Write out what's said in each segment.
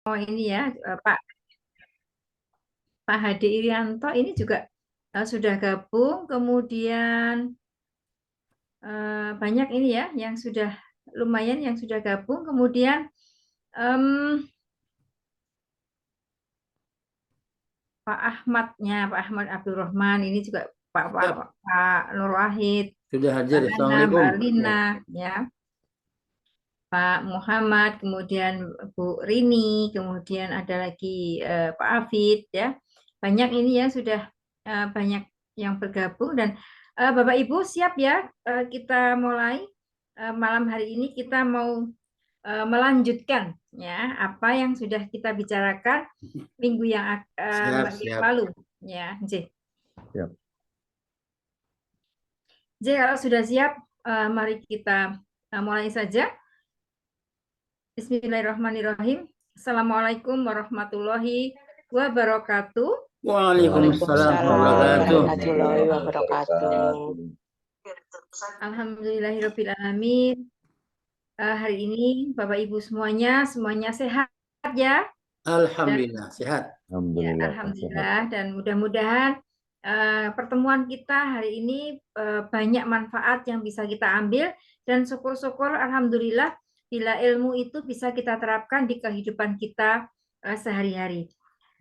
Oh ini ya Pak Hadi Irianto ini juga sudah gabung, kemudian banyak ini ya yang sudah lumayan yang sudah gabung, kemudian em, Pak Ahmad Abdurrahman ini juga Siap. Pak Nur Wahid, Sudah hadir. Mbak Nana, Mbak Assalamualaikum. Lina, ya. Pak Muhammad, kemudian Bu Rini, kemudian ada lagi Pak Afid, ya. Banyak ini ya sudah banyak yang bergabung dan Bapak Ibu siap ya kita mulai malam hari ini kita mau melanjutkan ya apa yang sudah kita bicarakan minggu Siap, yang siap. lalu ya, J. Siap. J kalau sudah siap mari kita mulai saja. Bismillahirrahmanirrahim. Assalamualaikum warahmatullahi wabarakatuh. Waalaikumsalam Waalaikumsalam warahmatullahi warahmatullahi wabarakatuh. wabarakatuh. Alhamdulillahirrahmanirrahim. Hari ini Bapak Ibu semuanya sehat ya. Dan Alhamdulillah, sehat. ya, Alhamdulillah, sehat. Alhamdulillah dan mudah-mudahan pertemuan kita hari ini banyak manfaat yang bisa kita ambil dan syukur-syukur Alhamdulillah bila ilmu itu bisa kita terapkan di kehidupan kita sehari-hari.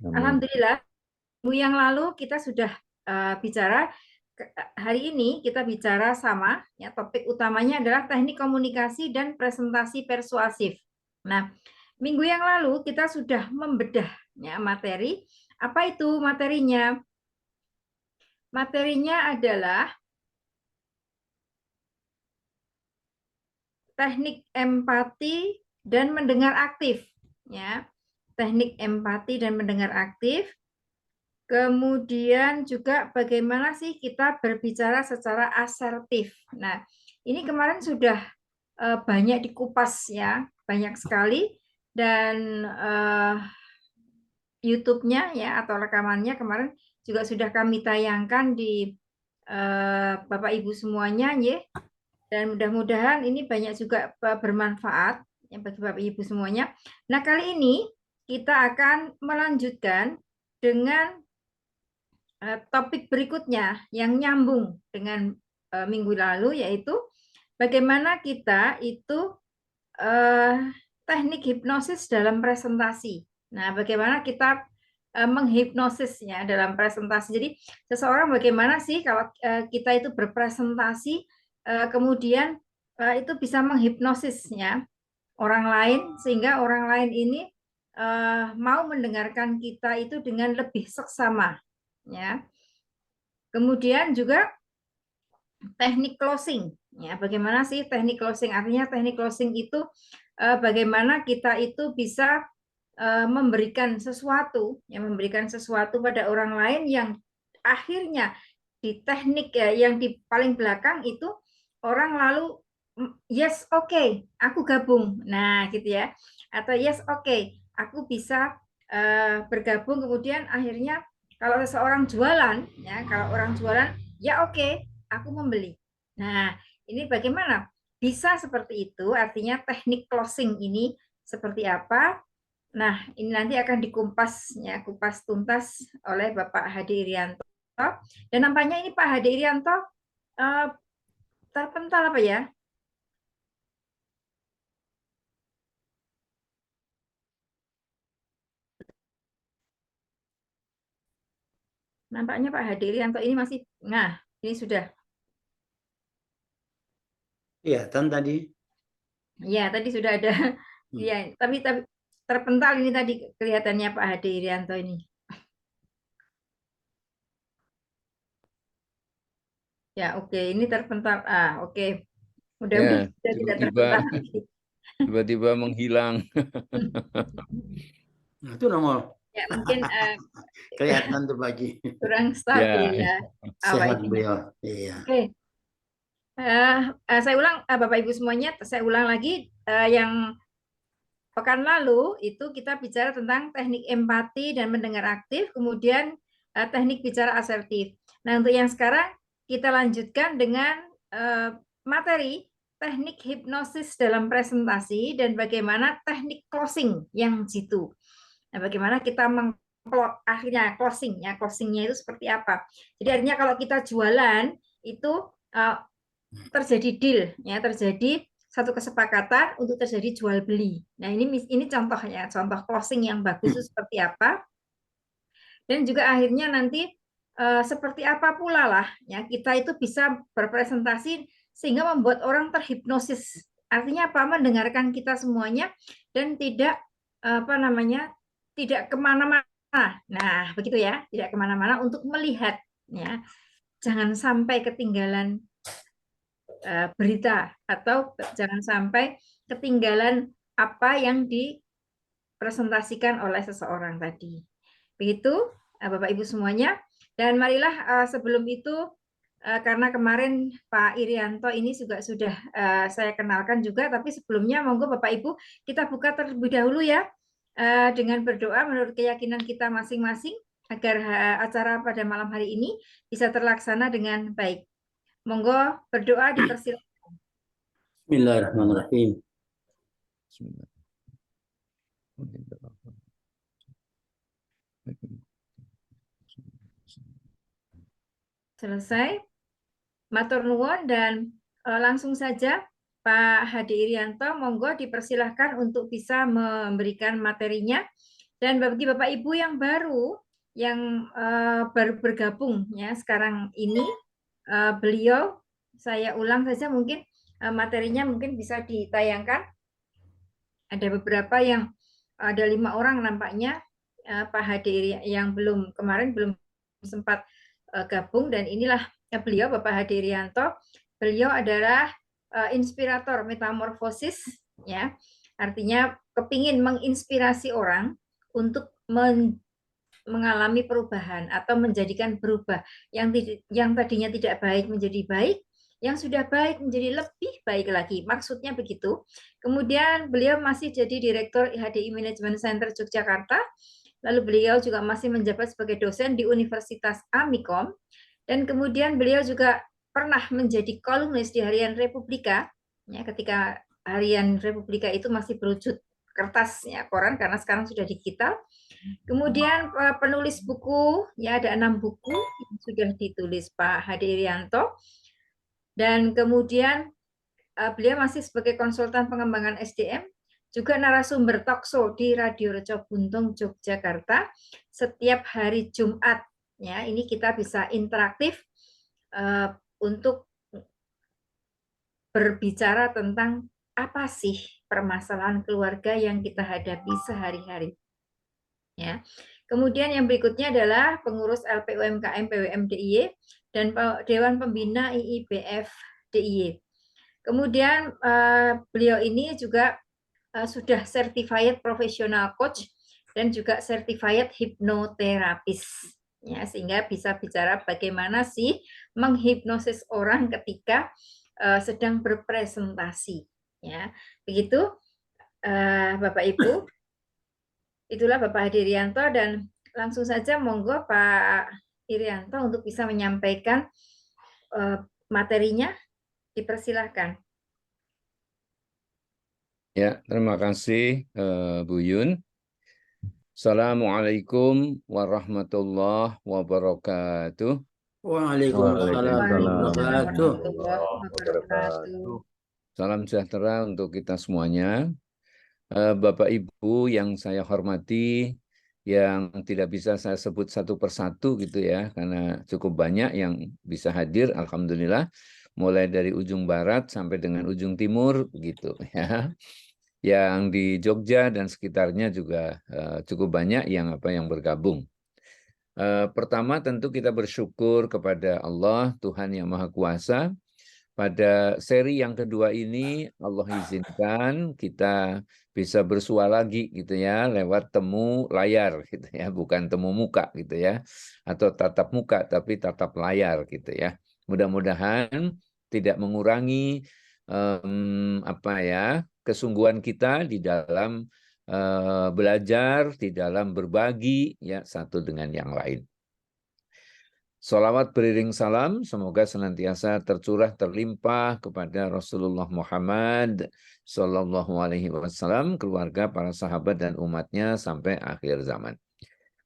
Amin. Alhamdulillah, minggu yang lalu kita sudah bicara. Hari ini kita bicara sama, ya topik utamanya adalah teknik komunikasi dan presentasi persuasif. Nah, minggu yang lalu kita sudah membedah ya, materi. Apa itu materinya? Materinya adalah teknik empati dan mendengar aktif, ya. Teknik empati dan mendengar aktif. Kemudian juga bagaimana sih kita berbicara secara asertif. Nah, ini kemarin sudah banyak dikupas ya, banyak sekali dan YouTube-nya ya atau rekamannya kemarin juga sudah kami tayangkan di Bapak Ibu semuanya ya. Dan mudah-mudahan ini banyak juga bermanfaat ya bagi Bapak Ibu semuanya. Nah, kali ini kita akan melanjutkan dengan topik berikutnya yang nyambung dengan minggu lalu, yaitu bagaimana kita itu teknik hipnosis dalam presentasi. Nah, bagaimana kita menghipnosisnya dalam presentasi. Jadi, seseorang bagaimana sih kalau kita itu berpresentasi, kemudian itu bisa menghipnosisnya orang lain, sehingga orang lain ini mau mendengarkan kita itu dengan lebih seksama. Ya. Kemudian juga teknik closing. Ya, bagaimana sih teknik closing? Artinya teknik closing itu bagaimana kita itu bisa memberikan sesuatu, ya memberikan sesuatu pada orang lain yang akhirnya di teknik yang di paling belakang itu orang lalu yes oke, aku gabung. Nah, gitu ya. Atau yes oke, aku bisa bergabung, kemudian akhirnya kalau seseorang jualan ya, kalau orang jualan ya oke, aku membeli. Nah, ini bagaimana? Bisa seperti itu, artinya teknik closing ini seperti apa? Nah, ini nanti akan dikupas ya, kupas tuntas oleh Bapak Hadi Irianto. Dan nampaknya ini Pak Hadi Irianto terpental apa ya? Nampaknya Pak Hadi Irianto ini masih, nah ini sudah. Iya, tadi. Ya, tadi sudah ada. Ya, tapi terpental ini tadi kelihatannya Pak Hadi Irianto ini. Ya, oke, ini terpental. Oke. Mudah-mudahan Ya, tidak tiba-tiba terpental lagi. tiba-tiba menghilang. Nah, itu nongol. Ya, mungkin Kelihatan tuh pagi. kurang stabil Ya, ya apa Sehat ininya. beliau. Iya. Oke. Saya ulang, Bapak Ibu semuanya, saya ulang lagi yang pekan lalu itu kita bicara tentang teknik empati dan mendengar aktif, kemudian teknik bicara asertif. Nah, untuk yang sekarang kita lanjutkan dengan materi teknik hipnosis dalam presentasi dan bagaimana teknik closing yang jitu. Nah, bagaimana kita akhirnya closingnya itu seperti apa? Jadi artinya kalau kita jualan itu terjadi deal, ya, terjadi satu kesepakatan untuk terjadi jual beli. Nah, ini contohnya, contoh closing yang bagus itu seperti apa? Dan juga akhirnya nanti seperti apa pula lah, ya, kita itu bisa berpresentasi sehingga membuat orang terhipnosis. Artinya apa? Mendengarkan kita semuanya dan tidak apa namanya, tidak kemana-mana. Nah, begitu ya, tidak kemana-mana untuk melihat, ya. Jangan sampai ketinggalan berita atau jangan sampai ketinggalan apa yang dipresentasikan oleh seseorang tadi. Begitu, Bapak Ibu semuanya. Dan marilah sebelum itu, karena kemarin Pak Irianto ini juga sudah saya kenalkan juga, tapi sebelumnya monggo Bapak Ibu kita buka terlebih dahulu ya dengan berdoa menurut keyakinan kita masing-masing agar acara pada malam hari ini bisa terlaksana dengan baik. Monggo berdoa dipersilakan. Bismillahirrahmanirrahim. Selesai. Matur nuwun dan langsung saja Pak Hadi Irianto, monggo dipersilahkan untuk bisa memberikan materinya. Dan bagi Bapak Ibu yang baru bergabung ya sekarang ini, beliau, saya ulang saja mungkin materinya mungkin bisa ditayangkan. Ada beberapa yang ada 5 orang nampaknya Pak Hadi yang kemarin belum sempat gabung, dan inilah beliau Bapak Hadi Irianto. Beliau adalah inspirator metamorfosis, ya, artinya kepingin menginspirasi orang untuk mengalami perubahan atau menjadikan berubah yang tadinya tidak baik menjadi baik, yang sudah baik menjadi lebih baik lagi, maksudnya begitu. Kemudian beliau masih jadi Direktur IHDI Management Center Yogyakarta, lalu beliau juga masih menjabat sebagai dosen di Universitas Amikom, dan kemudian beliau juga pernah menjadi kolumnis di Harian Republika, ya, ketika Harian Republika itu masih berwujud kertas, ya, koran, karena sekarang sudah digital. Kemudian penulis buku, ya, ada 6 buku yang sudah ditulis Pak Hadi Irianto. Dan kemudian beliau masih sebagai konsultan pengembangan SDM, juga narasumber talkshow di Radio Reco Buntung Yogyakarta setiap hari Jumat. Ya, ini kita bisa interaktif untuk berbicara tentang apa sih permasalahan keluarga yang kita hadapi sehari-hari. Ya. Kemudian yang berikutnya adalah pengurus LPUMKM PWM DIY dan Dewan Pembina IIBF DIY. Kemudian beliau ini juga sudah certified professional coach dan juga certified hipnoterapis, ya, sehingga bisa bicara bagaimana sih menghipnosis orang ketika sedang berpresentasi, ya. Begitu Bapak Ibu. Itulah Bapak Hadi Irianto, dan langsung saja monggo Pak Irianto untuk bisa menyampaikan materinya, dipersilahkan. Ya, terima kasih Bu Yun. Assalamualaikum warahmatullahi wabarakatuh. Waalaikumsalam warahmatullahi wabarakatuh. Salam sejahtera untuk kita semuanya. Bapak Ibu yang saya hormati, yang tidak bisa saya sebut satu persatu gitu ya, karena cukup banyak yang bisa hadir, alhamdulillah, mulai dari ujung barat sampai dengan ujung timur gitu ya. Yang di Jogja dan sekitarnya juga cukup banyak yang bergabung. Pertama tentu kita bersyukur kepada Allah, Tuhan yang Maha Kuasa. Pada seri yang kedua ini Allah izinkan kita bisa bersua lagi gitu ya, lewat temu layar gitu ya, bukan temu muka gitu ya, atau tatap muka tapi tatap layar gitu ya. Mudah-mudahan tidak mengurangi kesungguhan kita di dalam belajar, di dalam berbagi ya satu dengan yang lain. Sholawat beriring salam semoga senantiasa tercurah terlimpah kepada Rasulullah Muhammad Sallallahu Alaihi Wasallam, keluarga, para sahabat dan umatnya sampai akhir zaman.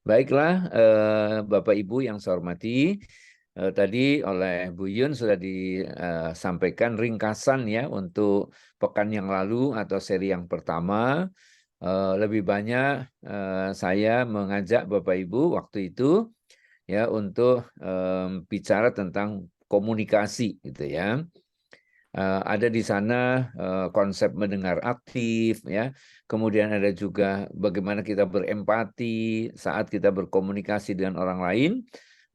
Baiklah, Bapak Ibu yang saya hormati, tadi oleh Bu Yun sudah disampaikan ringkasan ya untuk pekan yang lalu atau seri yang pertama. Lebih banyak saya mengajak Bapak Ibu waktu itu ya untuk bicara tentang komunikasi gitu ya. Ada di sana konsep mendengar aktif ya. Kemudian ada juga bagaimana kita berempati saat kita berkomunikasi dengan orang lain.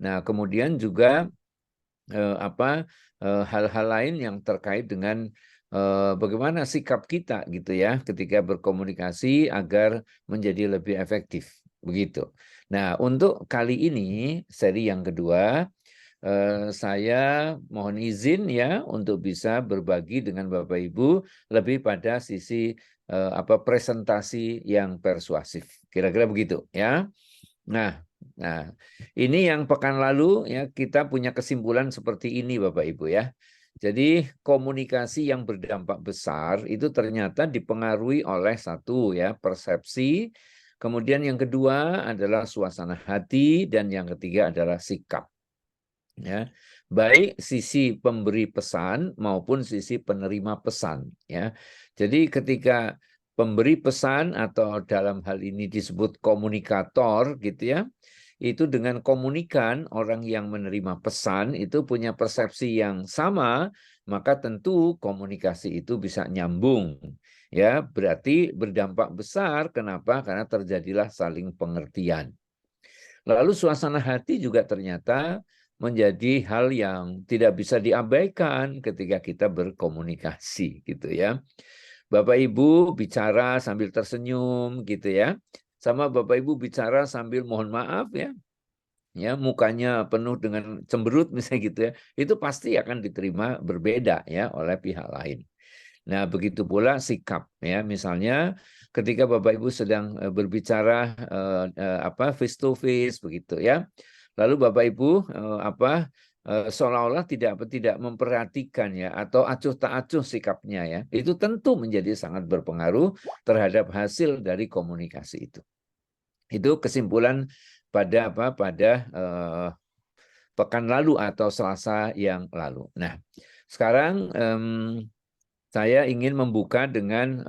Nah, kemudian juga hal-hal lain yang terkait dengan bagaimana sikap kita gitu ya ketika berkomunikasi agar menjadi lebih efektif begitu. Nah, untuk kali ini seri yang kedua saya mohon izin ya untuk bisa berbagi dengan Bapak Ibu lebih pada sisi presentasi yang persuasif. Kira-kira begitu ya. Nah, ini yang pekan lalu ya kita punya kesimpulan seperti ini Bapak Ibu ya. Jadi komunikasi yang berdampak besar itu ternyata dipengaruhi oleh satu ya persepsi, kemudian yang kedua adalah suasana hati dan yang ketiga adalah sikap. Ya, baik sisi pemberi pesan maupun sisi penerima pesan ya. Jadi ketika pemberi pesan atau dalam hal ini disebut komunikator gitu ya, itu dengan komunikan orang yang menerima pesan itu punya persepsi yang sama, maka tentu komunikasi itu bisa nyambung. Ya, berarti berdampak besar. Kenapa? Karena terjadilah saling pengertian. Lalu suasana hati juga ternyata menjadi hal yang tidak bisa diabaikan ketika kita berkomunikasi gitu ya. Bapak Ibu bicara sambil tersenyum gitu ya. Sama Bapak Ibu bicara sambil mohon maaf ya. Ya, mukanya penuh dengan cemberut misalnya gitu ya. Itu pasti akan diterima berbeda ya oleh pihak lain. Nah, begitu pula sikap ya. Misalnya ketika Bapak Ibu sedang berbicara face to face begitu ya. Lalu Bapak Ibu seolah-olah tidak memperhatikan ya atau acuh tak acuh sikapnya ya. Itu tentu menjadi sangat berpengaruh terhadap hasil dari komunikasi itu. Itu kesimpulan pada pekan lalu atau Selasa yang lalu. Nah, sekarang saya ingin membuka dengan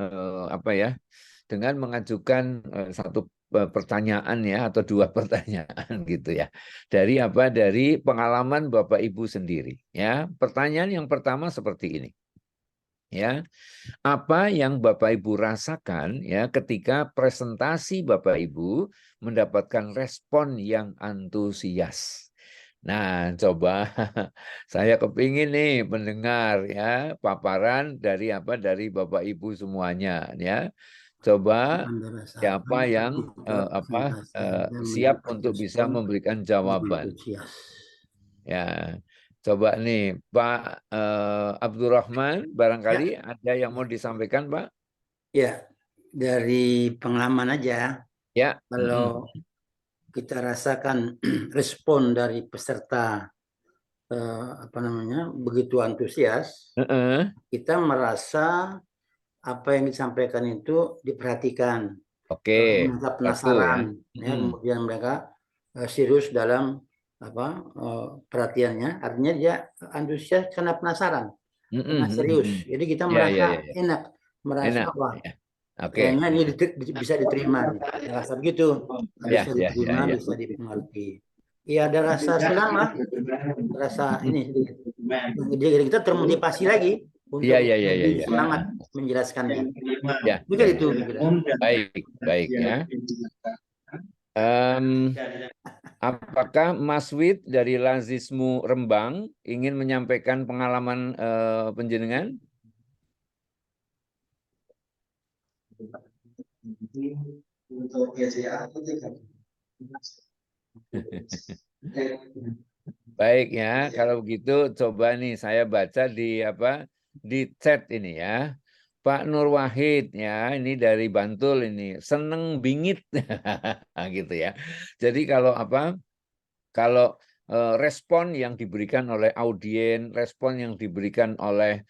dengan mengajukan satu pertanyaan ya atau dua pertanyaan gitu ya. Dari pengalaman Bapak Ibu sendiri ya. Pertanyaan yang pertama seperti ini. Ya. Apa yang Bapak Ibu rasakan ya ketika presentasi Bapak Ibu mendapatkan respon yang antusias? Nah, coba saya kepingin nih mendengar ya paparan dari Bapak Ibu semuanya ya. Coba siapa yang siap untuk bisa memberikan jawaban. Ya. Coba nih Pak Abdurrahman, barangkali ada yang mau disampaikan Pak? Ya, dari pengalaman aja. Ya. Kalau kita rasakan respon dari peserta begitu antusias, kita merasa apa yang disampaikan itu diperhatikan. Oke. Mereka penasaran, ya. kemudian mereka serius dalam perhatiannya. Artinya dia antusias karena penasaran, karena serius. Jadi kita merasa enak, merasa kayaknya ini bisa diterima. Rasa begitu, bisa diterima, bisa dimengerti. Ya ada rasa senang lah, rasa ini sedikit. Jadi kita termotivasi lagi untuk lebih semangat menjelaskannya. Itu. Baik ya. Apakah Mas Wid dari Lazismu Rembang ingin menyampaikan pengalaman penjenengan? Untuk GCA Baik ya, kalau begitu coba nih saya baca di chat ini ya. Pak Nur Wahid ya, ini dari Bantul ini, seneng bingit gitu ya. Jadi kalau respon yang diberikan oleh audien, respon yang diberikan oleh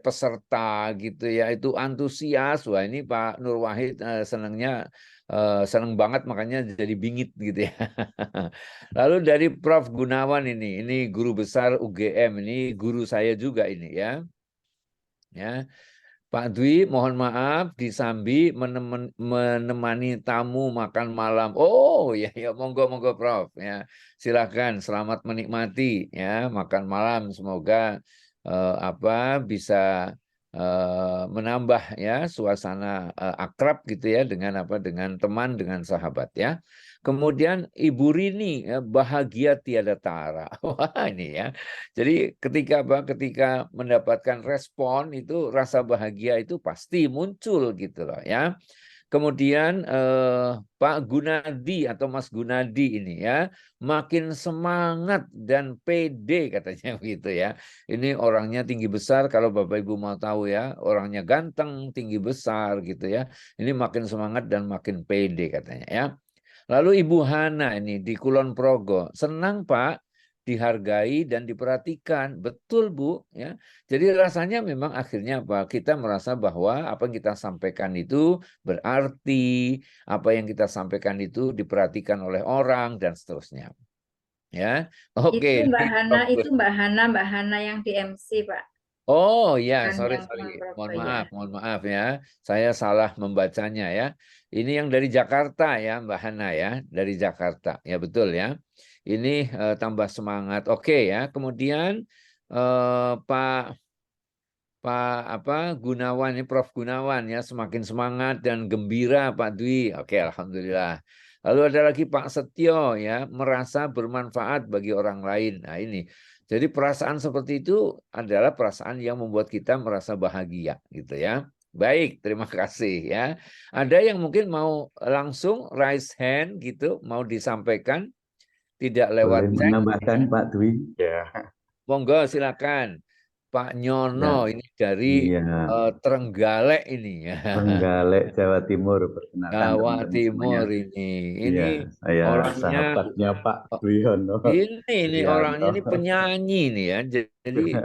peserta gitu ya, itu antusias. Wah, ini Pak Nur Wahid seneng banget, makanya jadi bingit gitu ya. Lalu dari Prof Gunawan ini guru besar UGM, ini guru saya juga ini ya. Ya, Pak Dwi, mohon maaf disambi menemani tamu makan malam. Oh ya, monggo Prof ya. Silakan, selamat menikmati ya makan malam. Semoga bisa menambah ya suasana akrab gitu ya dengan teman, dengan sahabat ya. Kemudian Ibu Rini ya, bahagia tiada tara. Wah, ini ya. Jadi ketika mendapatkan respon itu rasa bahagia itu pasti muncul gitu loh ya. Kemudian Pak Gunadi atau Mas Gunadi ini ya makin semangat dan pede katanya gitu ya. Ini orangnya tinggi besar, kalau Bapak Ibu mau tahu ya, orangnya ganteng, tinggi besar gitu ya. Ini makin semangat dan makin pede katanya ya. Lalu Ibu Hana ini di Kulon Progo, senang Pak, dihargai dan diperhatikan. Betul Bu ya. Jadi rasanya memang akhirnya apa? Kita merasa bahwa apa yang kita sampaikan itu berarti, apa yang kita sampaikan itu diperhatikan oleh orang dan seterusnya. Ya. Oke. Itu Mbak Hana yang di MC, Pak. Oh ya, Bukan sorry. yang Mohon maaf ya. Saya salah membacanya ya. Ini yang dari Jakarta ya, Mbak Hana ya, dari Jakarta. Ya betul ya. Ini tambah semangat. Oke ya. Kemudian Pak Gunawan ini, Prof Gunawan ya, semakin semangat dan gembira Pak Dwi. Oke, alhamdulillah. Lalu ada lagi Pak Setio ya, merasa bermanfaat bagi orang lain. Nah ini. Jadi perasaan seperti itu adalah perasaan yang membuat kita merasa bahagia gitu ya. Baik, terima kasih ya. Ada yang mungkin mau langsung raise hand gitu, mau disampaikan, tidak lewat boleh chat. menambahkan Pak Dwi? Ya. Monggo silakan. Pak Nyono ini dari Trenggalek ini ya. Trenggalek, Jawa Timur, perkenalkan Jawa teman-teman Timur semuanya. Ini Saya orangnya sahabatnya Pak Dwiono. ini orangnya ini penyanyi nih ya. Jadi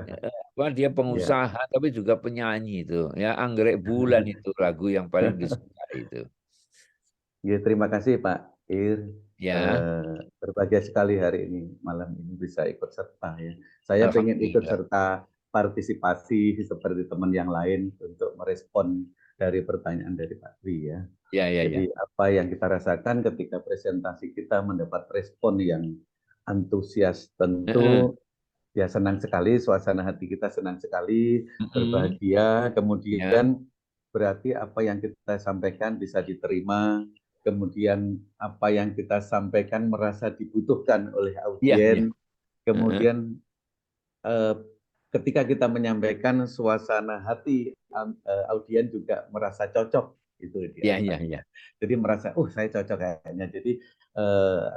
dia pengusaha tapi juga penyanyi itu ya. Anggrek Bulan itu lagu yang paling disuka itu. Ya, terima kasih Pak Ir. Ya. Berbahagia sekali hari ini, malam ini bisa ikut serta ya. Saya pengen ikut serta partisipasi seperti teman yang lain untuk merespon dari pertanyaan dari Pak Dwi ya. Jadi apa yang kita rasakan ketika presentasi kita mendapat respon yang antusias, tentu ya senang sekali, suasana hati kita senang sekali, berbahagia, kemudian berarti apa yang kita sampaikan bisa diterima, kemudian apa yang kita sampaikan merasa dibutuhkan oleh audien, kemudian ketika kita menyampaikan suasana hati audien juga merasa cocok itu dia. Jadi merasa saya cocok kayaknya. Jadi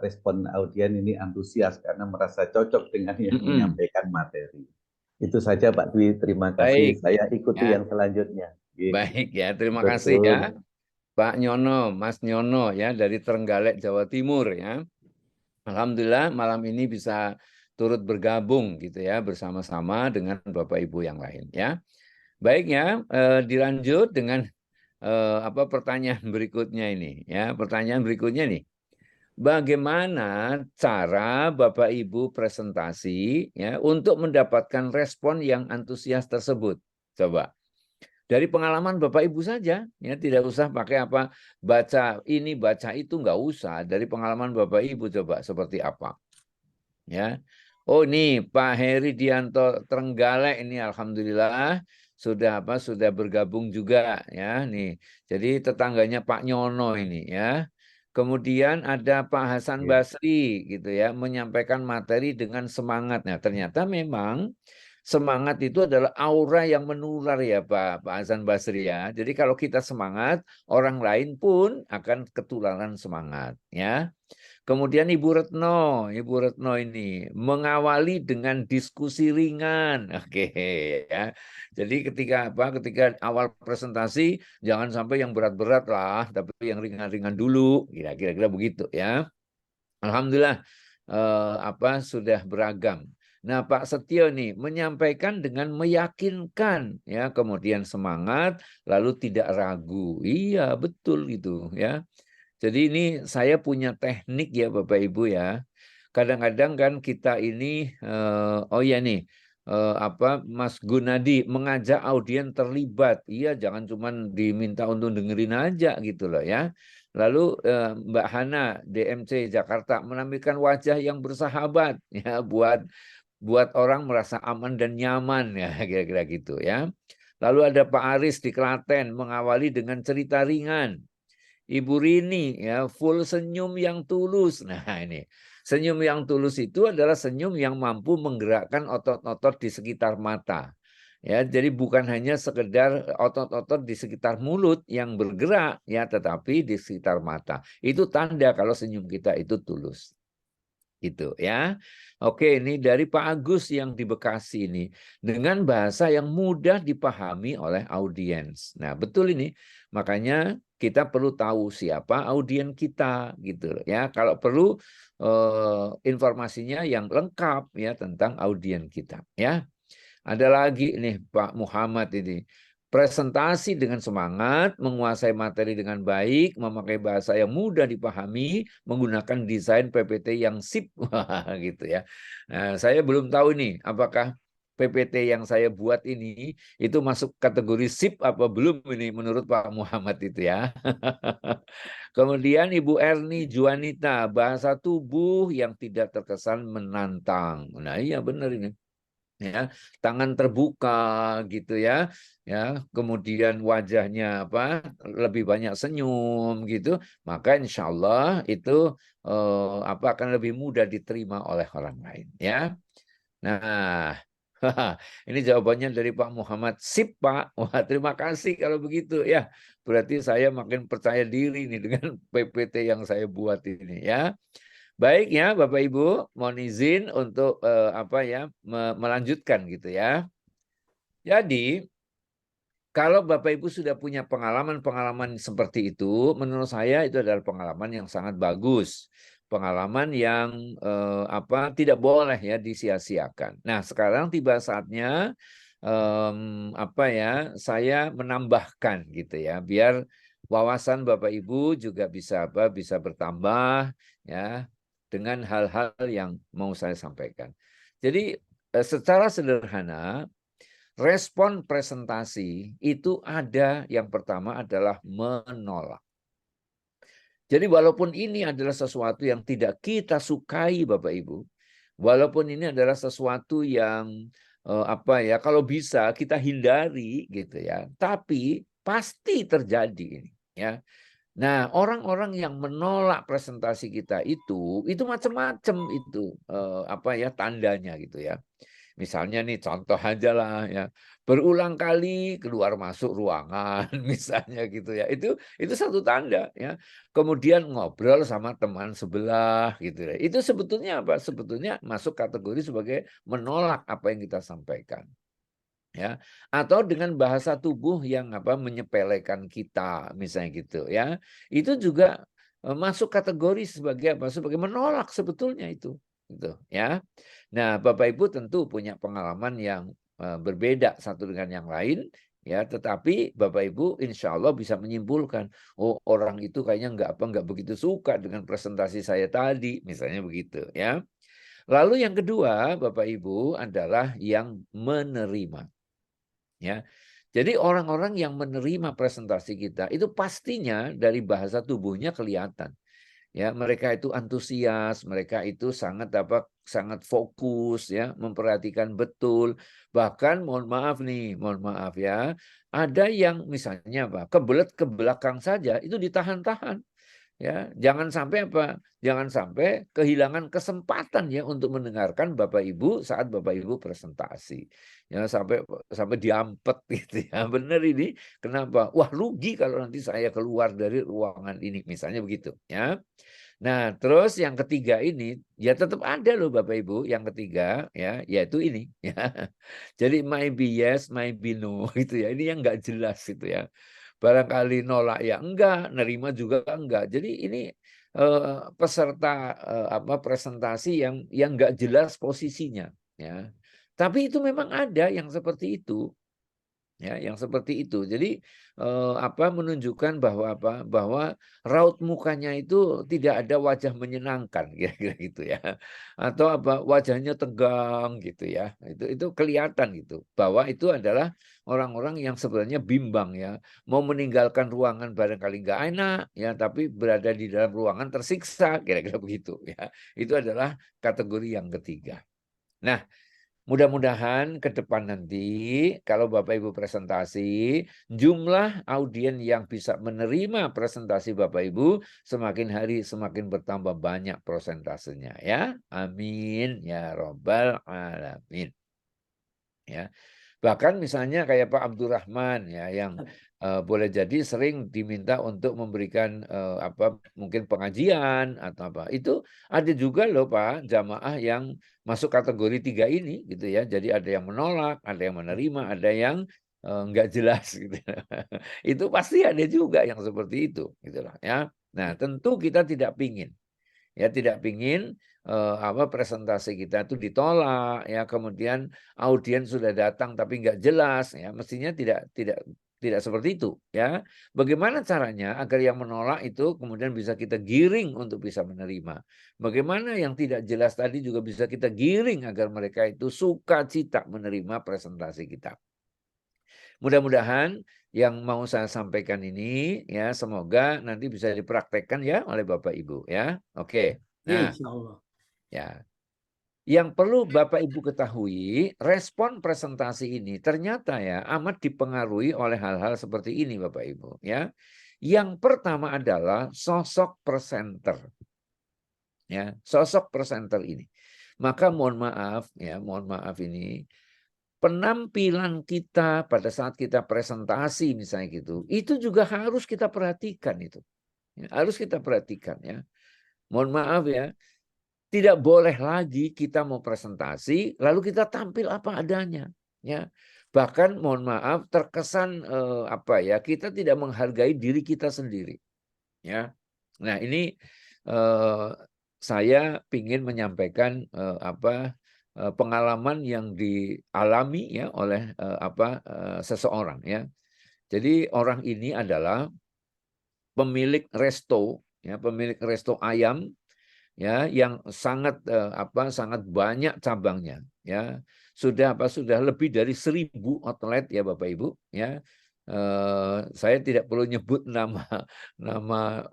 respon audien ini antusias karena merasa cocok dengan yang menyampaikan materi. Itu saja Pak Dwi, terima kasih. Saya ikuti yang selanjutnya. Baik ya, terima kasih ya. Pak Nyono, Mas Nyono ya dari Trenggalek, Jawa Timur ya. Alhamdulillah malam ini bisa turut bergabung gitu ya bersama-sama dengan Bapak Ibu yang lain ya. Baik ya, dilanjut dengan pertanyaan berikutnya ini ya. Pertanyaan berikutnya nih. Bagaimana cara Bapak Ibu presentasi ya untuk mendapatkan respon yang antusias tersebut? Coba. Dari pengalaman Bapak Ibu saja, ya tidak usah pakai baca ini baca itu, nggak usah. Dari pengalaman Bapak Ibu coba seperti apa, ya. Oh ini Pak Heri Dianto Trenggalek ini alhamdulillah sudah bergabung juga ya nih. Jadi tetangganya Pak Nyono ini ya. Kemudian ada Pak Hasan Basri gitu ya, menyampaikan materi dengan semangat. Nah ternyata memang semangat itu adalah aura yang menular ya Pak Hasan Basri ya. Jadi kalau kita semangat, orang lain pun akan ketularan semangat ya. Kemudian Ibu Retno ini mengawali dengan diskusi ringan. Oke ya. Jadi ketika awal presentasi jangan sampai yang berat-berat lah, tapi yang ringan-ringan dulu. Kira-kira begitu ya. Alhamdulillah sudah beragam. Nah, Pak Setio nih menyampaikan dengan meyakinkan, ya, kemudian semangat, lalu tidak ragu. Iya, betul gitu, ya. Jadi ini saya punya teknik ya Bapak Ibu ya. Kadang-kadang kan kita ini, Mas Gunadi mengajak audien terlibat. Iya, jangan cuma diminta untuk dengerin aja gitu loh ya. Lalu Mbak Hana DMC Jakarta menampilkan wajah yang bersahabat ya buat orang merasa aman dan nyaman ya kira-kira gitu ya. Lalu ada Pak Aris di Klaten mengawali dengan cerita ringan. Ibu Rini ya full senyum yang tulus. Nah ini senyum yang tulus itu adalah senyum yang mampu menggerakkan otot-otot di sekitar mata. Ya, jadi bukan hanya sekedar otot-otot di sekitar mulut yang bergerak ya, tetapi di sekitar mata. Itu tanda kalau senyum kita itu tulus. Gitu ya. Oke, ini dari Pak Agus yang di Bekasi ini dengan bahasa yang mudah dipahami oleh audiens. Nah, betul ini. Makanya kita perlu tahu siapa audien kita gitu ya. Kalau perlu informasinya yang lengkap ya tentang audien kita ya. Ada lagi nih Pak Muhammad ini. Presentasi dengan semangat, menguasai materi dengan baik, memakai bahasa yang mudah dipahami, menggunakan desain PPT yang sip, gitu ya. Nah, saya belum tahu nih, apakah PPT yang saya buat ini itu masuk kategori sip apa belum ini menurut Pak Muhammad itu ya. Kemudian Ibu Erni Juanita, bahasa tubuh yang tidak terkesan menantang. Nah iya benar ini. Ya, tangan terbuka gitu ya, kemudian wajahnya lebih banyak senyum gitu, maka insya Allah itu akan lebih mudah diterima oleh orang lain ya. Nah, ini jawabannya dari Pak Muhammad. Sip Pak, wah terima kasih kalau begitu ya. Berarti saya makin percaya diri nih dengan PPT yang saya buat ini ya. Baik ya Bapak Ibu, mohon izin untuk melanjutkan gitu ya. Jadi kalau Bapak Ibu sudah punya pengalaman-pengalaman seperti itu, menurut saya itu adalah pengalaman yang sangat bagus. Pengalaman yang tidak boleh ya disia-siakan. Nah, sekarang tiba saatnya saya menambahkan gitu ya, biar wawasan Bapak Ibu juga bisa bertambah ya dengan hal-hal yang mau saya sampaikan. Jadi secara sederhana respon presentasi itu ada yang pertama adalah menolak. Jadi walaupun ini adalah sesuatu yang tidak kita sukai Bapak Ibu, walaupun ini adalah sesuatu yang kalau bisa kita hindari gitu ya, tapi pasti terjadi ini ya. Nah, orang-orang yang menolak presentasi kita itu macam-macam itu tandanya gitu ya. Misalnya nih contoh aja lah ya, berulang kali keluar masuk ruangan misalnya gitu ya. Itu satu tanda ya. Kemudian ngobrol sama teman sebelah gitu ya. Itu sebetulnya apa? Sebetulnya masuk kategori sebagai menolak apa yang kita sampaikan. Ya, atau dengan bahasa tubuh yang menyepelekan kita misalnya gitu ya. Itu juga masuk kategori sebagai sebagai menolak sebetulnya itu gitu ya. Nah, Bapak Ibu tentu punya pengalaman yang berbeda satu dengan yang lain ya, tetapi Bapak Ibu insya Allah bisa menyimpulkan, oh orang itu kayaknya nggak begitu suka dengan presentasi saya tadi misalnya begitu ya. Lalu yang kedua Bapak Ibu adalah yang menerima. Ya, jadi orang-orang yang menerima presentasi kita itu pastinya dari bahasa tubuhnya kelihatan. Ya, mereka itu antusias, mereka itu sangat fokus ya, memperhatikan betul. Bahkan mohon maaf ya, ada yang misalnya kebelet ke belakang saja itu ditahan-tahan. Ya, jangan sampai kehilangan kesempatan ya untuk mendengarkan Bapak Ibu saat Bapak Ibu presentasi. Ya, sampai diampet gitu ya. Benar ini. Kenapa? Wah, rugi kalau nanti saya keluar dari ruangan ini misalnya begitu ya. Nah, terus yang ketiga ini ya tetap ada loh Bapak Ibu, yang ketiga ya, yaitu ini ya. Jadi maybe yes, maybe no gitu ya. Ini yang nggak jelas gitu ya. Barangkali nolak ya enggak, nerima juga enggak. Jadi ini peserta presentasi yang nggak jelas posisinya, ya. Tapi itu memang ada yang seperti itu. Ya, yang seperti itu. Jadi menunjukkan bahwa raut mukanya itu tidak ada wajah menyenangkan, kira-kira gitu ya. Atau wajahnya tegang gitu ya. Itu kelihatan gitu bahwa itu adalah orang-orang yang sebenarnya bimbang ya. Mau meninggalkan ruangan barangkali nggak enak ya, tapi berada di dalam ruangan tersiksa, kira-kira begitu ya. Itu adalah kategori yang ketiga. Nah, mudah-mudahan ke depan nanti kalau Bapak Ibu presentasi, jumlah audien yang bisa menerima presentasi Bapak Ibu semakin hari semakin bertambah banyak prosentasenya ya. Amin ya robbal alamin. Ya. Bahkan misalnya kayak Pak Abdurrahman ya yang boleh jadi sering diminta untuk memberikan mungkin pengajian atau apa. Itu ada juga loh Pak jamaah yang masuk kategori 3 ini gitu ya. Jadi ada yang menolak, ada yang menerima, ada yang nggak jelas gitu. Itu pasti ada juga yang seperti itu gitu lah ya. Nah, tentu kita tidak pingin presentasi kita itu ditolak ya, kemudian audiens sudah datang tapi nggak jelas ya, mestinya tidak seperti itu ya. Bagaimana caranya agar yang menolak itu kemudian bisa kita giring untuk bisa menerima? Bagaimana yang tidak jelas tadi juga bisa kita giring agar mereka itu sukacita menerima presentasi kita? Mudah-mudahan yang mau saya sampaikan ini ya semoga nanti bisa dipraktekkan ya oleh Bapak Ibu ya. Oke. Nah, Insya Allah. Ya, yang perlu Bapak Ibu ketahui, respon presentasi ini ternyata ya amat dipengaruhi oleh hal-hal seperti ini Bapak Ibu ya. Yang pertama adalah sosok presenter. Ya, sosok presenter ini. Maka mohon maaf ini penampilan kita pada saat kita presentasi misalnya gitu, itu juga harus kita perhatikan itu. Ya, harus kita perhatikan ya. Mohon maaf ya. Tidak boleh lagi kita mau presentasi lalu kita tampil apa adanya ya. Bahkan mohon maaf terkesan kita tidak menghargai diri kita sendiri ya. Nah, ini saya ingin menyampaikan pengalaman yang dialami ya oleh seseorang ya. Jadi orang ini adalah pemilik resto ayam ya yang sangat sangat banyak cabangnya ya. Sudah lebih dari 1.000 outlet ya Bapak Ibu ya. Saya tidak perlu nyebut nama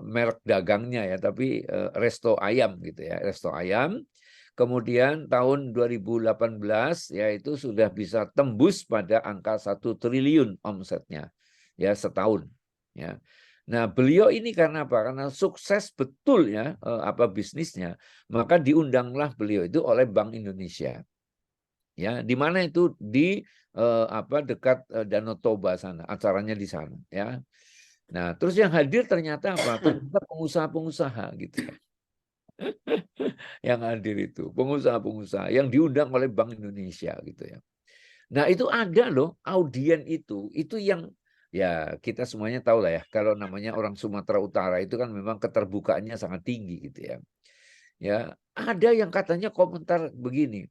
merek dagangnya ya, tapi resto ayam gitu ya, resto ayam. Kemudian tahun 2018 ya itu sudah bisa tembus pada angka 1 triliun omsetnya ya setahun ya. Nah, beliau ini karena apa? Karena sukses betul ya bisnisnya, maka diundanglah beliau itu oleh Bank Indonesia. Ya, di mana itu di dekat Danau Toba sana, acaranya di sana ya. Nah, terus yang hadir ternyata apa? Ternyata pengusaha-pengusaha gitu ya. Yang hadir itu pengusaha-pengusaha yang diundang oleh Bank Indonesia gitu ya. Nah, itu ada loh audien itu yang ya kita semuanya tahu lah ya, kalau namanya orang Sumatera Utara itu kan memang keterbukaannya sangat tinggi gitu ya. Ya, ada yang katanya komentar begini,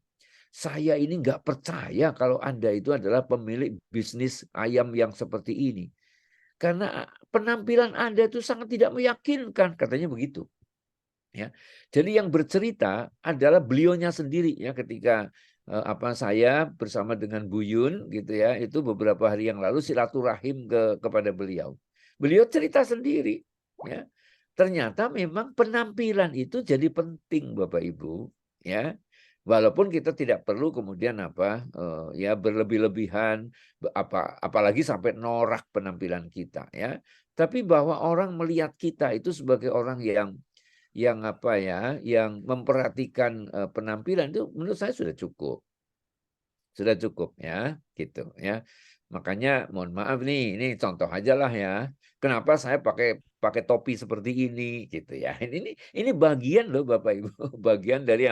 saya ini nggak percaya kalau Anda itu adalah pemilik bisnis ayam yang seperti ini. Karena penampilan Anda itu sangat tidak meyakinkan, katanya begitu. Ya. Jadi yang bercerita adalah beliaunya sendiri ya ketika saya bersama dengan Bu Yun gitu ya, itu beberapa hari yang lalu silaturahim kepada beliau. Beliau cerita sendiri ya. Ternyata memang penampilan itu jadi penting Bapak Ibu ya. Walaupun kita tidak perlu kemudian berlebih-lebihan apalagi sampai norak penampilan kita ya. Tapi bahwa orang melihat kita itu sebagai orang yang memperhatikan penampilan itu menurut saya sudah cukup ya gitu ya. Makanya mohon maaf nih, ini contoh aja lah ya. Kenapa saya pakai topi seperti ini gitu ya. Ini bagian loh Bapak Ibu, bagian dari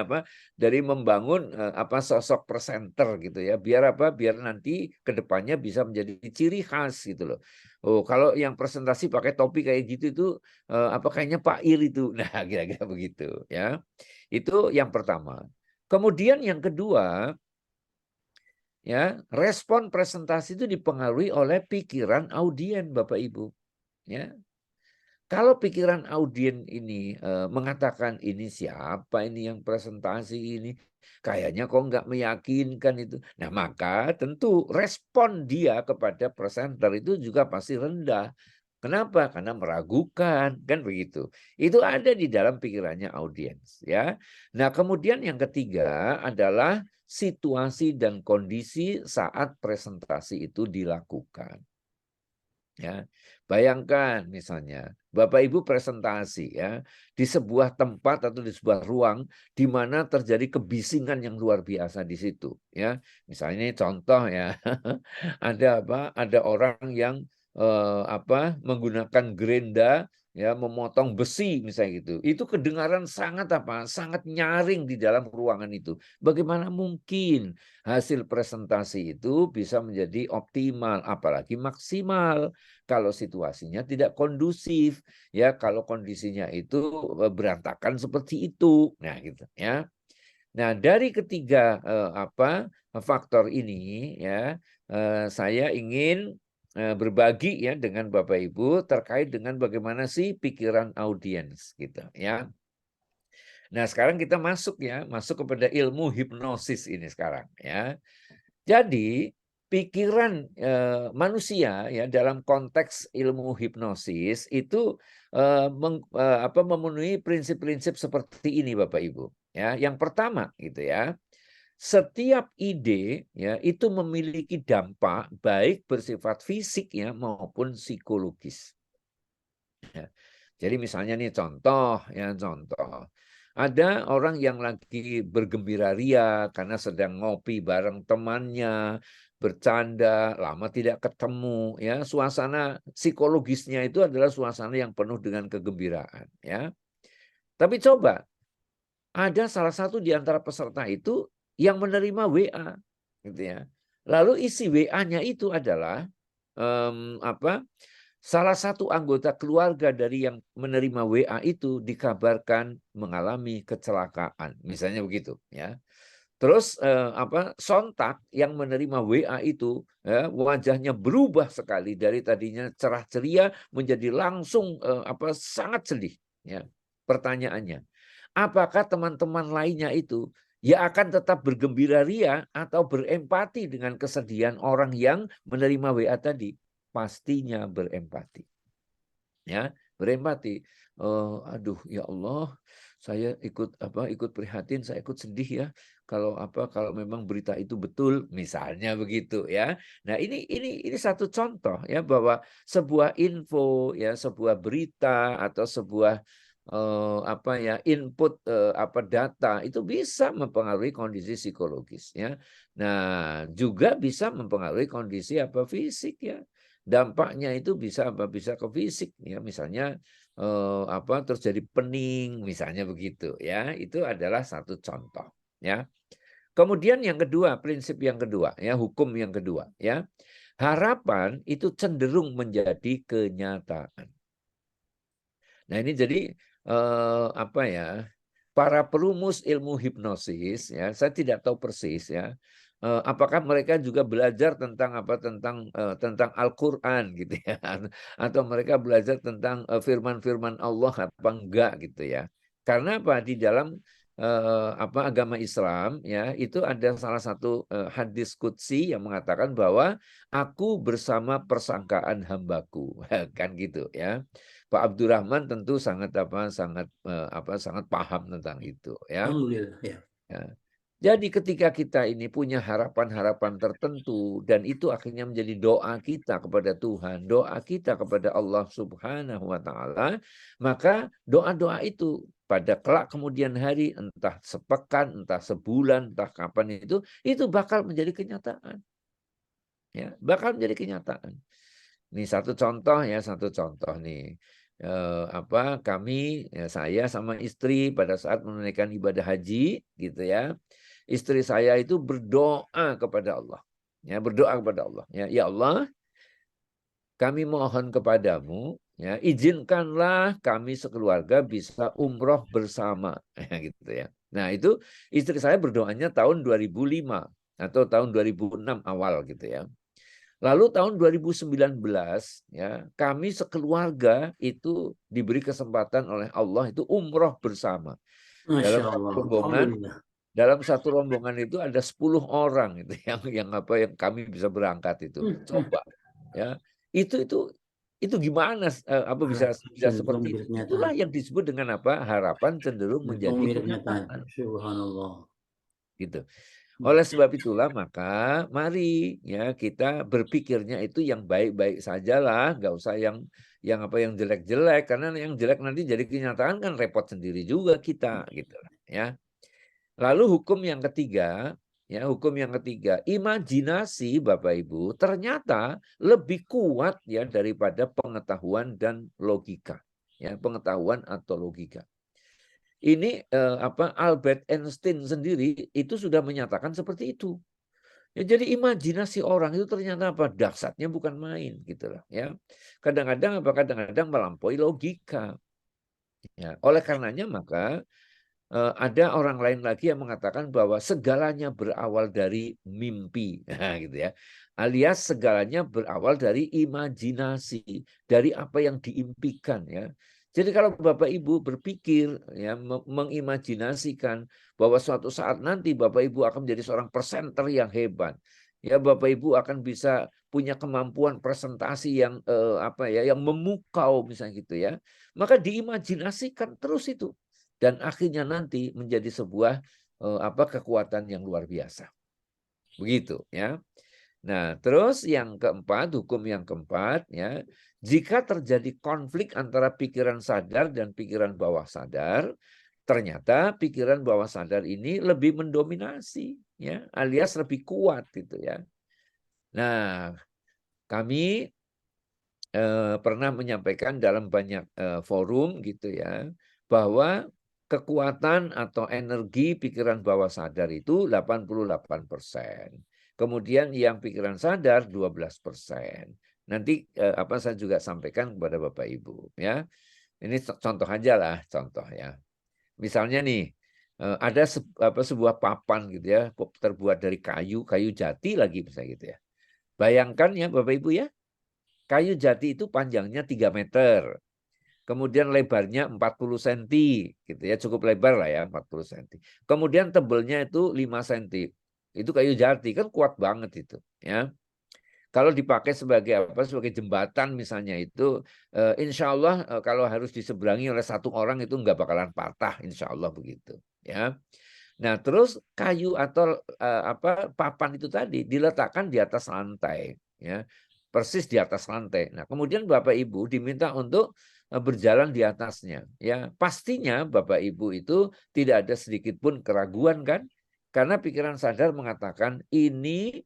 dari membangun sosok presenter gitu ya. Biar nanti ke depannya bisa menjadi ciri khas gitu loh. Oh, kalau yang presentasi pakai topi kayak gitu itu apa kayaknya Pak Ir itu. Nah, kira-kira begitu ya. Itu yang pertama. Kemudian yang kedua, ya, respon presentasi itu dipengaruhi oleh pikiran audien, Bapak Ibu. Ya. Kalau pikiran audien ini mengatakan ini siapa ini yang presentasi ini, kayaknya kok nggak meyakinkan itu. Nah, maka tentu respon dia kepada presenter itu juga pasti rendah. Kenapa? Karena meragukan, kan begitu. Itu ada di dalam pikirannya audiens, ya. Nah, kemudian yang ketiga adalah situasi dan kondisi saat presentasi itu dilakukan. Ya, bayangkan misalnya Bapak Ibu presentasi ya di sebuah tempat atau di sebuah ruang di mana terjadi kebisingan yang luar biasa di situ ya. Misalnya ini contoh ya. Ada orang yang menggunakan gerenda ya memotong besi misalnya gitu. Itu kedengaran sangat nyaring di dalam ruangan itu. Bagaimana mungkin hasil presentasi itu bisa menjadi optimal apalagi maksimal kalau situasinya tidak kondusif ya, kalau kondisinya itu berantakan seperti itu. Nah, gitu ya. Nah, dari ketiga faktor ini ya, saya ingin berbagi ya dengan Bapak Ibu terkait dengan bagaimana sih pikiran audiens gitu ya. Nah, sekarang kita masuk kepada ilmu hipnosis ini sekarang ya. Jadi pikiran manusia ya dalam konteks ilmu hipnosis itu memenuhi prinsip-prinsip seperti ini Bapak Ibu ya. Yang pertama gitu ya. Setiap ide ya itu memiliki dampak baik bersifat fisik ya maupun psikologis. Ya. Jadi misalnya nih contoh. Ada orang yang lagi bergembira ria karena sedang ngopi bareng temannya, bercanda, lama tidak ketemu ya. Suasana psikologisnya itu adalah suasana yang penuh dengan kegembiraan ya. Tapi coba ada salah satu di antara peserta itu yang menerima WA gitu ya. Lalu isi WA-nya itu adalah salah satu anggota keluarga dari yang menerima WA itu dikabarkan mengalami kecelakaan, misalnya begitu ya. Terus sontak yang menerima WA itu ya, wajahnya berubah sekali dari tadinya cerah ceria menjadi langsung sangat sedih ya. Pertanyaannya, apakah teman-teman lainnya itu ya akan tetap bergembira ria atau berempati dengan kesedihan orang yang menerima WA tadi? Pastinya berempati. Ya, berempati. Aduh ya Allah, saya ikut prihatin, saya ikut sedih ya kalau memang berita itu betul, misalnya begitu ya. Nah, ini satu contoh ya bahwa sebuah info ya, sebuah berita atau sebuah input data itu bisa mempengaruhi kondisi psikologis ya. Nah, juga bisa mempengaruhi kondisi fisik ya. Dampaknya itu bisa ke fisik ya, misalnya terjadi pening misalnya begitu ya. Itu adalah satu contoh ya. Kemudian yang kedua, prinsip yang kedua ya, hukum yang kedua ya. Harapan itu cenderung menjadi kenyataan. Nah, ini jadi para perumus ilmu hipnosis ya, saya tidak tahu persis ya. Apakah mereka juga belajar tentang tentang Al-Qur'an gitu ya, atau mereka belajar tentang firman-firman Allah apa enggak gitu ya. Karena apa? Di dalam agama Islam ya, itu ada salah satu hadis qudsi yang mengatakan bahwa aku bersama persangkaan hambaku kan gitu ya. Pak Abdurrahman tentu sangat paham tentang itu ya. Alhamdulillah ya. Ya. Jadi ketika kita ini punya harapan-harapan tertentu dan itu akhirnya menjadi doa kita kepada Tuhan, doa kita kepada Allah Subhanahu wa taala, maka doa-doa itu pada kelak kemudian hari, entah sepekan, entah sebulan, entah kapan itu bakal menjadi kenyataan. Ya, bakal menjadi kenyataan. Ini satu contoh nih. Kami saya sama istri pada saat menunaikan ibadah haji gitu ya. Istri saya itu berdoa kepada Allah. Ya, berdoa kepada Allah. Ya, ya Allah, kami mohon kepadamu, ya, izinkanlah kami sekeluarga bisa umroh bersama, gitu ya. Nah, itu istri saya berdoanya tahun 2005 atau tahun 2006 awal gitu ya. Lalu tahun 2019 ya, kami sekeluarga itu diberi kesempatan oleh Allah itu umroh bersama. Masya Allah. Dalam satu rombongan itu ada 10 orang itu yang kami bisa berangkat itu. Coba ya. Itu gimana bisa seperti itu? Itulah yang disebut dengan apa? Harapan cenderung menjadi kenyataan. Subhanallah. Gitu. Oleh sebab itulah maka mari ya kita berpikirnya itu yang baik-baik sajalah, nggak usah yang jelek-jelek, karena yang jelek nanti jadi kenyataan kan repot sendiri juga kita gitu ya. Lalu hukum yang ketiga, imajinasi Bapak Ibu ternyata lebih kuat ya daripada pengetahuan dan logika, ya, pengetahuan atau logika. Ini Albert Einstein sendiri itu sudah menyatakan seperti itu. Ya, jadi imajinasi orang itu ternyata dahsyatnya bukan main gitu loh ya. Kadang-kadang melampaui logika. Ya, oleh karenanya maka ada orang lain lagi yang mengatakan bahwa segalanya berawal dari mimpi, nah, gitu ya. Alias segalanya berawal dari imajinasi, dari apa yang diimpikan ya. Jadi kalau Bapak Ibu berpikir ya mengimajinasikan bahwa suatu saat nanti Bapak Ibu akan menjadi seorang presenter yang hebat. Ya, Bapak Ibu akan bisa punya kemampuan presentasi yang yang memukau misalnya gitu ya. Maka diimajinasikan terus itu. Dan akhirnya nanti menjadi sebuah kekuatan yang luar biasa. Begitu ya. Nah, terus yang keempat, hukum yang keempat ya, jika terjadi konflik antara pikiran sadar dan pikiran bawah sadar, ternyata pikiran bawah sadar ini lebih mendominasi ya, alias lebih kuat gitu ya. Nah, kami pernah menyampaikan dalam banyak forum gitu ya, bahwa kekuatan atau energi pikiran bawah sadar itu 88%. Kemudian yang pikiran sadar 12%. Nanti saya juga sampaikan kepada Bapak Ibu ya. Ini contoh aja lah, contoh ya. Misalnya nih ada sebuah papan gitu ya, terbuat dari kayu jati lagi misalnya gitu ya. Bayangkan ya Bapak Ibu ya, kayu jati itu panjangnya 3 meter. Kemudian lebarnya 40 cm gitu ya, cukup lebar lah ya 40 cm. Kemudian tebelnya itu 5 cm. Itu kayu jati kan kuat banget itu ya. Kalau dipakai sebagai sebagai jembatan misalnya itu insya Allah kalau harus diseberangi oleh satu orang itu nggak bakalan patah, insya Allah begitu ya. Nah, terus kayu atau papan itu tadi diletakkan di atas lantai ya. Persis di atas lantai. Nah, kemudian Bapak Ibu diminta untuk berjalan di atasnya. Ya, pastinya Bapak Ibu itu tidak ada sedikit pun keraguan kan? Karena pikiran sadar mengatakan ini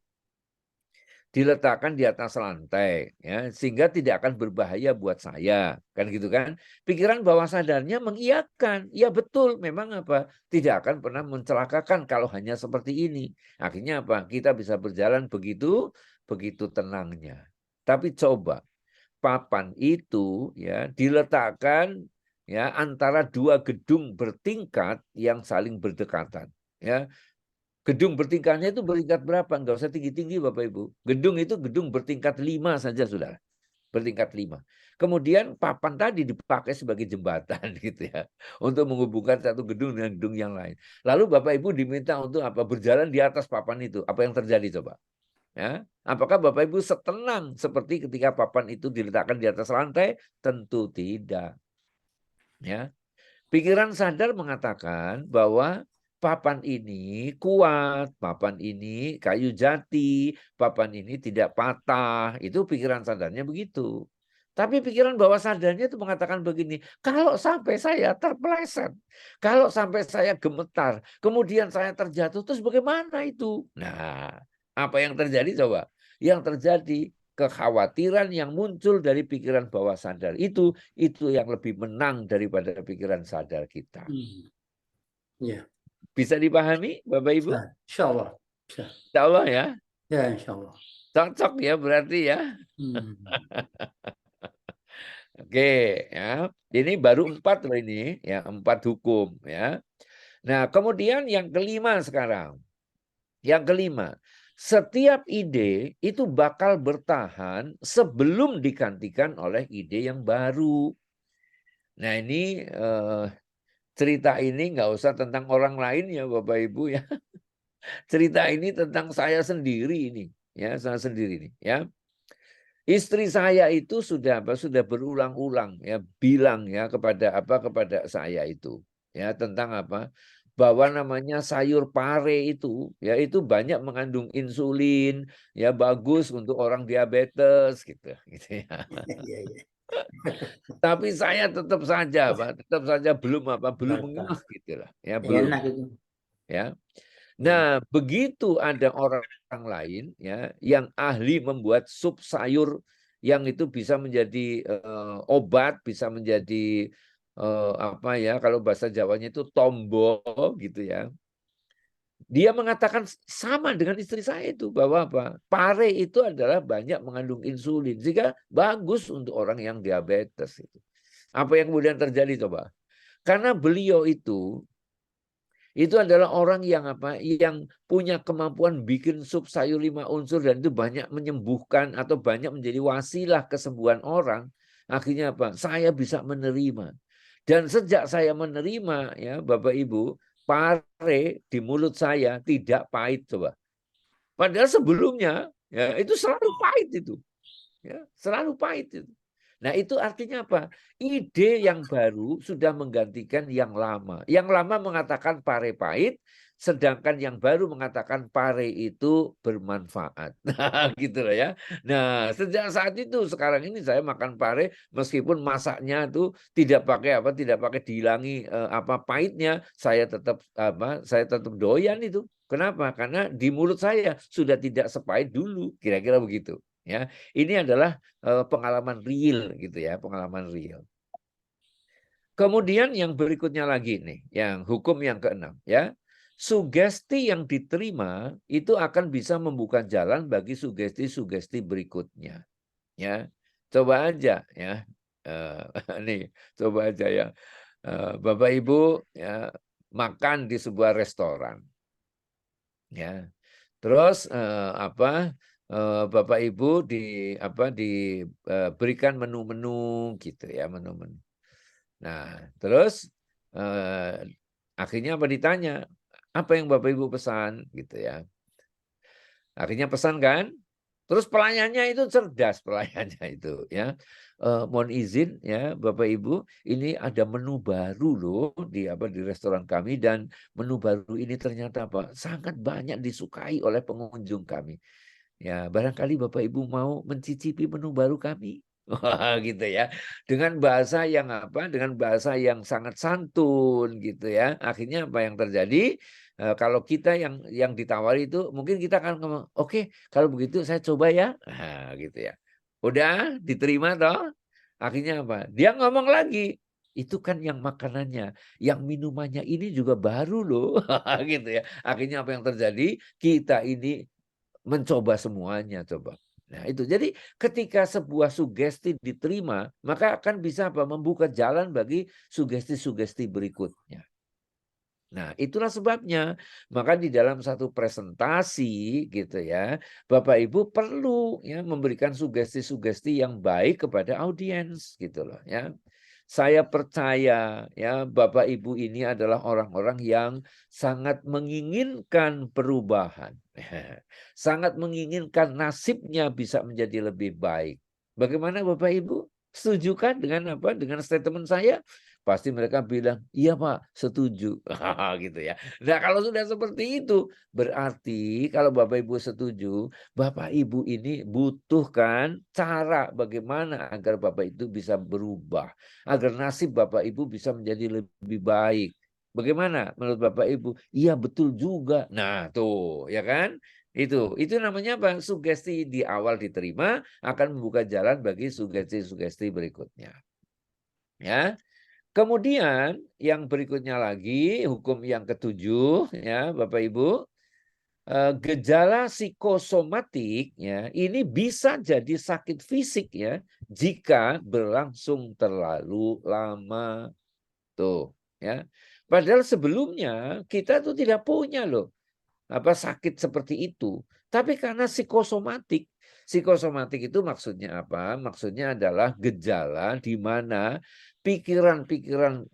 diletakkan di atas lantai ya, sehingga tidak akan berbahaya buat saya, kan gitu kan. Pikiran bawah sadarnya mengiyakan, ya betul, memang tidak akan pernah mencelakakan kalau hanya seperti ini. Akhirnya kita bisa berjalan begitu tenangnya. Tapi coba papan itu ya diletakkan ya antara dua gedung bertingkat yang saling berdekatan ya. Gedung bertingkatnya itu bertingkat berapa? Enggak usah tinggi-tinggi Bapak Ibu. Gedung itu gedung bertingkat 5 saja Saudara. Bertingkat 5. Kemudian papan tadi dipakai sebagai jembatan gitu ya. Untuk menghubungkan satu gedung dengan gedung yang lain. Lalu Bapak Ibu diminta untuk berjalan di atas papan itu. Apa yang terjadi coba? Ya, apakah Bapak Ibu setenang seperti ketika papan itu diletakkan di atas lantai? Tentu tidak. Ya. Pikiran sadar mengatakan bahwa papan ini kuat, papan ini kayu jati, papan ini tidak patah. Itu pikiran sadarnya begitu. Tapi pikiran bawah sadarnya itu mengatakan begini, kalau sampai saya terpeleset, kalau sampai saya gemetar, kemudian saya terjatuh, terus bagaimana itu? Nah, apa yang terjadi coba? Yang terjadi kekhawatiran yang muncul dari pikiran bawah sadar itu yang lebih menang daripada pikiran sadar kita. Ya. Bisa dipahami Bapak Ibu? Insya Allah. Insya Allah ya. Ya, insya Allah. Cocok ya berarti ya. Oke ya. Ini baru 4 loh ini ya, 4 hukum ya. Nah, kemudian yang kelima sekarang. Yang kelima, setiap ide itu bakal bertahan sebelum digantikan oleh ide yang baru. Nah, ini cerita ini nggak usah tentang orang lain ya Bapak Ibu ya. Cerita ini tentang saya sendiri ini ya, saya sendiri ini ya. Istri saya itu sudah berulang-ulang ya bilang ya kepada saya itu ya tentang bahwa namanya sayur pare itu ya itu banyak mengandung insulin ya bagus untuk orang diabetes gitu ya. Tapi saya tetap saja belum mengenal gitu lah ya belum ya. Nah, begitu ada orang lain ya yang ahli membuat sup sayur yang itu bisa menjadi obat, bisa menjadi kalau bahasa Jawanya itu tombo gitu ya. Dia mengatakan sama dengan istri saya itu bahwa pare itu adalah banyak mengandung insulin sehingga bagus untuk orang yang diabetes itu. Apa yang kemudian terjadi coba? Karena beliau itu adalah orang yang yang punya kemampuan bikin sup sayur 5 unsur dan itu banyak menyembuhkan atau banyak menjadi wasilah kesembuhan orang. Akhirnya saya bisa menerima. Dan sejak saya menerima ya Bapak Ibu, pare di mulut saya tidak pahit coba. Padahal sebelumnya ya itu selalu pahit itu. Ya, selalu pahit itu. Nah, itu artinya apa? Ide yang baru sudah menggantikan yang lama. Yang lama mengatakan pare pahit, sedangkan yang baru mengatakan pare itu bermanfaat. Nah, gitu loh ya. Nah, sejak saat itu sekarang ini saya makan pare meskipun masaknya itu tidak pakai dihilangi pahitnya, saya tetap doyan itu. Kenapa? Karena di mulut saya sudah tidak sepahit dulu, kira-kira begitu. Ya, ini adalah pengalaman real gitu ya, pengalaman real. Kemudian yang berikutnya lagi nih, yang hukum yang keenam ya. Sugesti yang diterima itu akan bisa membuka jalan bagi sugesti-sugesti berikutnya. Ya. Coba aja ya. Nih, coba aja ya. Bapak Ibu ya makan di sebuah restoran. Ya. Terus Bapak Ibu diberikan menu-menu gitu ya, menu-menu. Nah, terus akhirnya ditanya, apa yang Bapak Ibu pesan gitu ya. Akhirnya pesan kan? Terus pelayannya itu cerdas pelayannya itu ya. Mohon izin ya Bapak Ibu, ini ada menu baru loh di restoran kami dan menu baru ini ternyata sangat banyak disukai oleh pengunjung kami. Ya, barangkali Bapak Ibu mau mencicipi menu baru kami. Wah, gitu ya. Dengan bahasa yang dengan bahasa yang sangat santun gitu ya. Akhirnya apa yang terjadi? Kalau kita yang ditawari itu mungkin kita akan ngomong, "Oke, kalau begitu saya coba ya." Nah, gitu ya. Udah diterima toh? Akhirnya apa? Dia ngomong lagi, "Itu kan yang makanannya, yang minumannya ini juga baru loh." Gitu ya. Akhirnya apa yang terjadi? Kita ini mencoba semuanya coba. Nah, itu. Jadi ketika sebuah sugesti diterima, maka akan bisa membuka jalan bagi sugesti-sugesti berikutnya. Nah, itulah sebabnya. Maka di dalam satu presentasi gitu ya, Bapak Ibu perlu ya memberikan sugesti-sugesti yang baik kepada audiens gitu loh ya. Saya percaya ya Bapak Ibu ini adalah orang-orang yang sangat menginginkan perubahan. Sangat menginginkan nasibnya bisa menjadi lebih baik. Bagaimana Bapak Ibu? Setuju kan dengan dengan statement saya? Pasti mereka bilang, "Iya, Pak, setuju." Gitu ya. Nah, kalau sudah seperti itu, berarti kalau Bapak Ibu setuju, Bapak Ibu ini butuhkan cara bagaimana agar Bapak itu bisa berubah, agar nasib Bapak Ibu bisa menjadi lebih baik. Bagaimana menurut Bapak Ibu? Iya, betul juga. Nah, tuh, ya kan? Itu namanya apa? Sugesti di awal diterima akan membuka jalan bagi sugesti-sugesti berikutnya. Ya. Kemudian yang berikutnya lagi, hukum yang ketujuh ya Bapak Ibu. gejala psikosomatik ya ini bisa jadi sakit fisik ya jika berlangsung terlalu lama tuh ya. Padahal sebelumnya kita tuh tidak punya loh sakit seperti itu. Tapi karena psikosomatik itu maksudnya apa? Maksudnya adalah gejala di mana pikiran-pikiran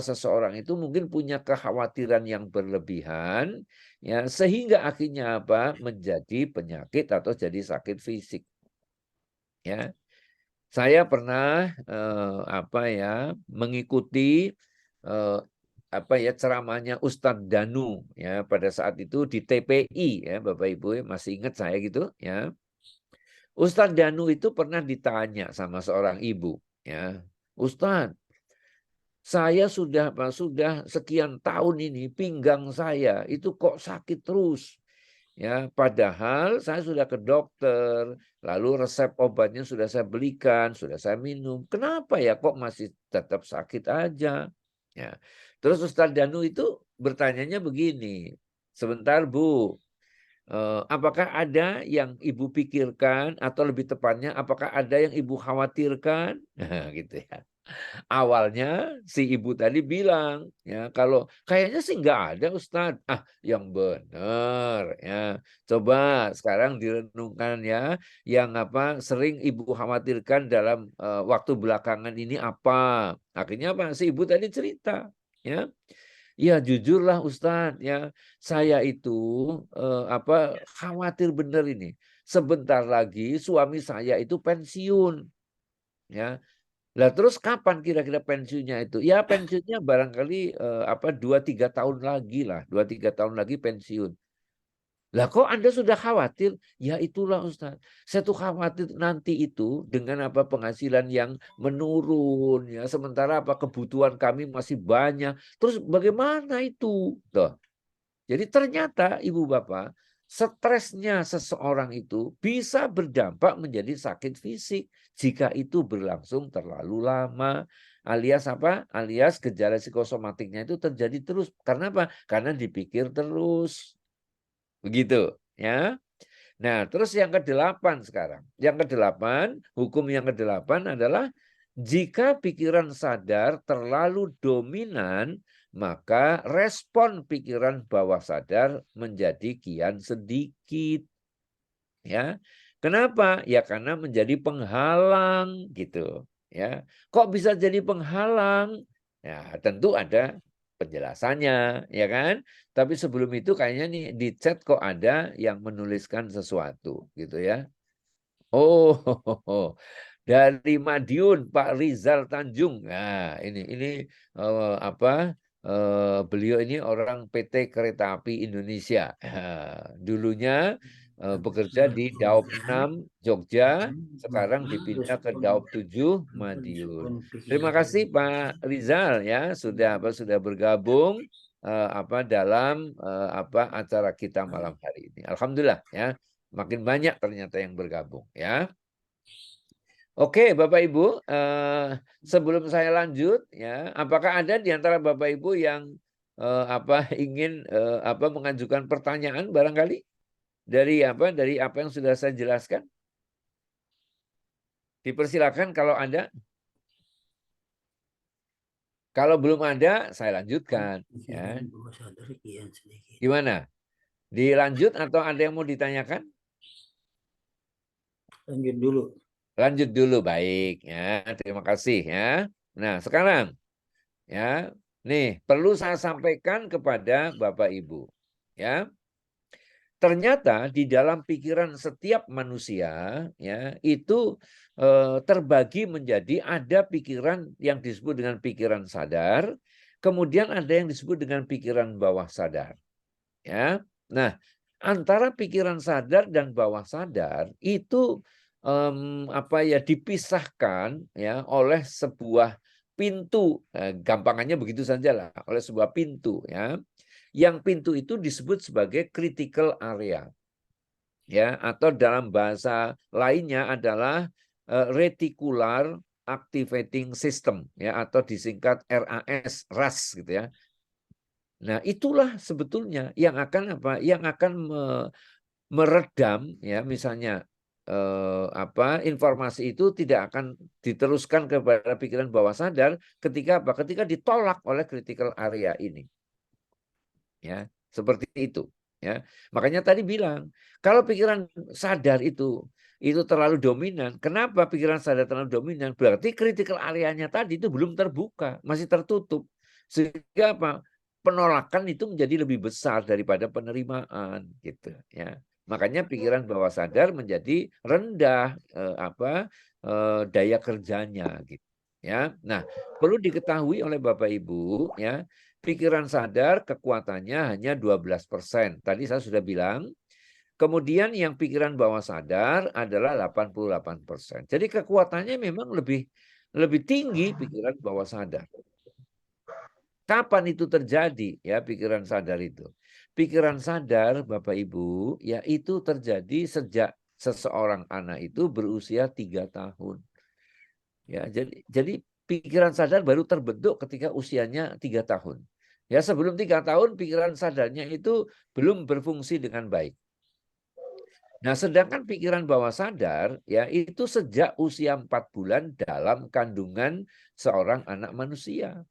seseorang itu mungkin punya kekhawatiran yang berlebihan ya sehingga akhirnya menjadi penyakit atau jadi sakit fisik. Ya. Saya pernah mengikuti ceramahnya Ustadz Danu ya pada saat itu di TPI ya Bapak Ibu masih ingat saya gitu ya. Ustadz Danu itu pernah ditanya sama seorang ibu ya, Ustadz, saya sudah sekian tahun ini pinggang saya itu kok sakit terus. Ya, padahal saya sudah ke dokter, lalu resep obatnya sudah saya belikan, sudah saya minum. Kenapa ya kok masih tetap sakit aja? Ya. Terus Ustadz Danu itu bertanyanya begini, sebentar Bu, apakah ada yang Ibu pikirkan atau lebih tepatnya apakah ada yang Ibu khawatirkan? Nah, gitu ya. Awalnya si ibu tadi bilang ya kalau kayaknya sih nggak ada Ustadz. Yang benar ya. Coba sekarang direnungkan ya yang sering Ibu khawatirkan dalam waktu belakangan ini apa? Akhirnya si ibu tadi cerita ya. Ya jujurlah Ustadz ya saya itu khawatir bener ini. Sebentar lagi suami saya itu pensiun ya. Lah terus kapan kira-kira pensiunnya itu? Ya pensiunnya barangkali 2-3 tahun lagi lah, 2-3 tahun lagi pensiun. Lah kok Anda sudah khawatir? Ya itulah Ustaz. Saya tuh khawatir nanti itu dengan penghasilan yang menurun ya, sementara kebutuhan kami masih banyak. Terus bagaimana itu? Tuh. Jadi ternyata Ibu Bapak, stresnya seseorang itu bisa berdampak menjadi sakit fisik jika itu berlangsung terlalu lama. Alias Alias gejala psikosomatiknya itu terjadi terus. Karena apa? Karena dipikir terus. Begitu, ya. Nah, terus yang ke-8 sekarang. Yang ke-8, hukum yang ke-8 adalah jika pikiran sadar terlalu dominan, maka respon pikiran bawah sadar menjadi kian sedikit. Ya. Kenapa? Ya karena menjadi penghalang gitu, ya. Kok bisa jadi penghalang? Ya, tentu ada penjelasannya, ya kan? Tapi sebelum itu kayaknya nih di chat kok ada yang menuliskan sesuatu gitu ya. Oh, dari Madiun Pak Rizal Tanjung. Nah, ini beliau ini orang PT Kereta Api Indonesia. Dulunya bekerja di Daop 6 Jogja, sekarang dipindah ke Daop 7 Madiun. Terima kasih Pak Rizal ya sudah bergabung dalam acara kita malam hari ini. Alhamdulillah ya, makin banyak ternyata yang bergabung ya. Oke, Bapak Ibu, sebelum saya lanjut ya, apakah ada di antara Bapak Ibu yang ingin mengajukan pertanyaan barangkali dari apa yang sudah saya jelaskan? Dipersilakan kalau ada. Kalau belum ada, saya lanjutkan ya. Gimana? Dilanjut atau ada yang mau ditanyakan? Lanjut dulu. Lanjut dulu, baik ya. Terima kasih ya. Nah, sekarang ya, nih perlu saya sampaikan kepada Bapak Ibu ya. Ternyata di dalam pikiran setiap manusia ya itu terbagi menjadi ada pikiran yang disebut dengan pikiran sadar, kemudian ada yang disebut dengan pikiran bawah sadar. Ya. Nah, antara pikiran sadar dan bawah sadar itu dipisahkan ya oleh sebuah pintu, gampangannya begitu saja lah, oleh sebuah pintu ya. Yang pintu itu disebut sebagai critical area. Ya, atau dalam bahasa lainnya adalah reticular activating system ya, atau disingkat RAS gitu ya. Nah, itulah sebetulnya yang akan apa? Yang akan meredam ya, misalnya informasi itu tidak akan diteruskan kepada pikiran bawah sadar ketika apa? Ketika ditolak oleh critical area ini. Ya, seperti itu. Ya, makanya tadi bilang kalau pikiran sadar itu terlalu dominan. Kenapa pikiran sadar terlalu dominan? Berarti critical area-nya tadi itu belum terbuka, masih tertutup. Sehingga apa? Penolakan itu menjadi lebih besar daripada penerimaan, gitu. Ya, makanya pikiran bawah sadar menjadi rendah daya kerjanya, gitu. Ya, nah perlu diketahui oleh Bapak Ibu, ya. Pikiran sadar kekuatannya hanya 12%. Tadi saya sudah bilang. Kemudian yang pikiran bawah sadar adalah 88%. Jadi kekuatannya memang lebih tinggi pikiran bawah sadar. Kapan itu terjadi ya pikiran sadar itu? Pikiran sadar Bapak Ibu ya itu terjadi sejak seseorang anak itu berusia 3 tahun. Ya, jadi pikiran sadar baru terbentuk ketika usianya 3 tahun. Ya, sebelum 3 tahun pikiran sadarnya itu belum berfungsi dengan baik. Nah, sedangkan pikiran bawah sadar ya itu sejak usia 4 bulan dalam kandungan seorang anak manusia.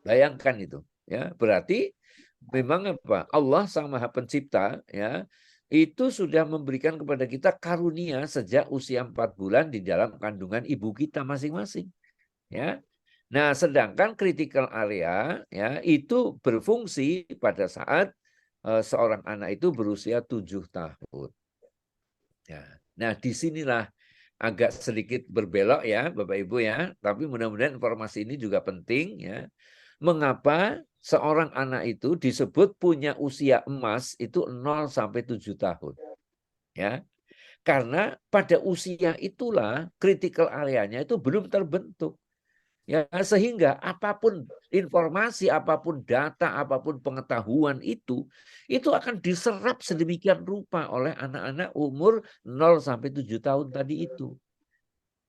Bayangkan itu, ya. Berarti memang apa? Allah Sang Maha Pencipta ya itu sudah memberikan kepada kita karunia sejak usia 4 bulan di dalam kandungan ibu kita masing-masing. Ya. Nah, sedangkan critical area ya itu berfungsi pada saat seorang anak itu berusia 7 tahun. Ya. Nah, disinilah agak sedikit berbelok ya Bapak Ibu ya, tapi mudah-mudahan informasi ini juga penting ya. Mengapa seorang anak itu disebut punya usia emas itu 0 sampai 7 tahun. Ya. Karena pada usia itulah critical area-nya itu belum terbentuk. Ya, sehingga apapun informasi, apapun data, apapun pengetahuan itu akan diserap sedemikian rupa oleh anak-anak umur 0 sampai 7 tahun tadi itu.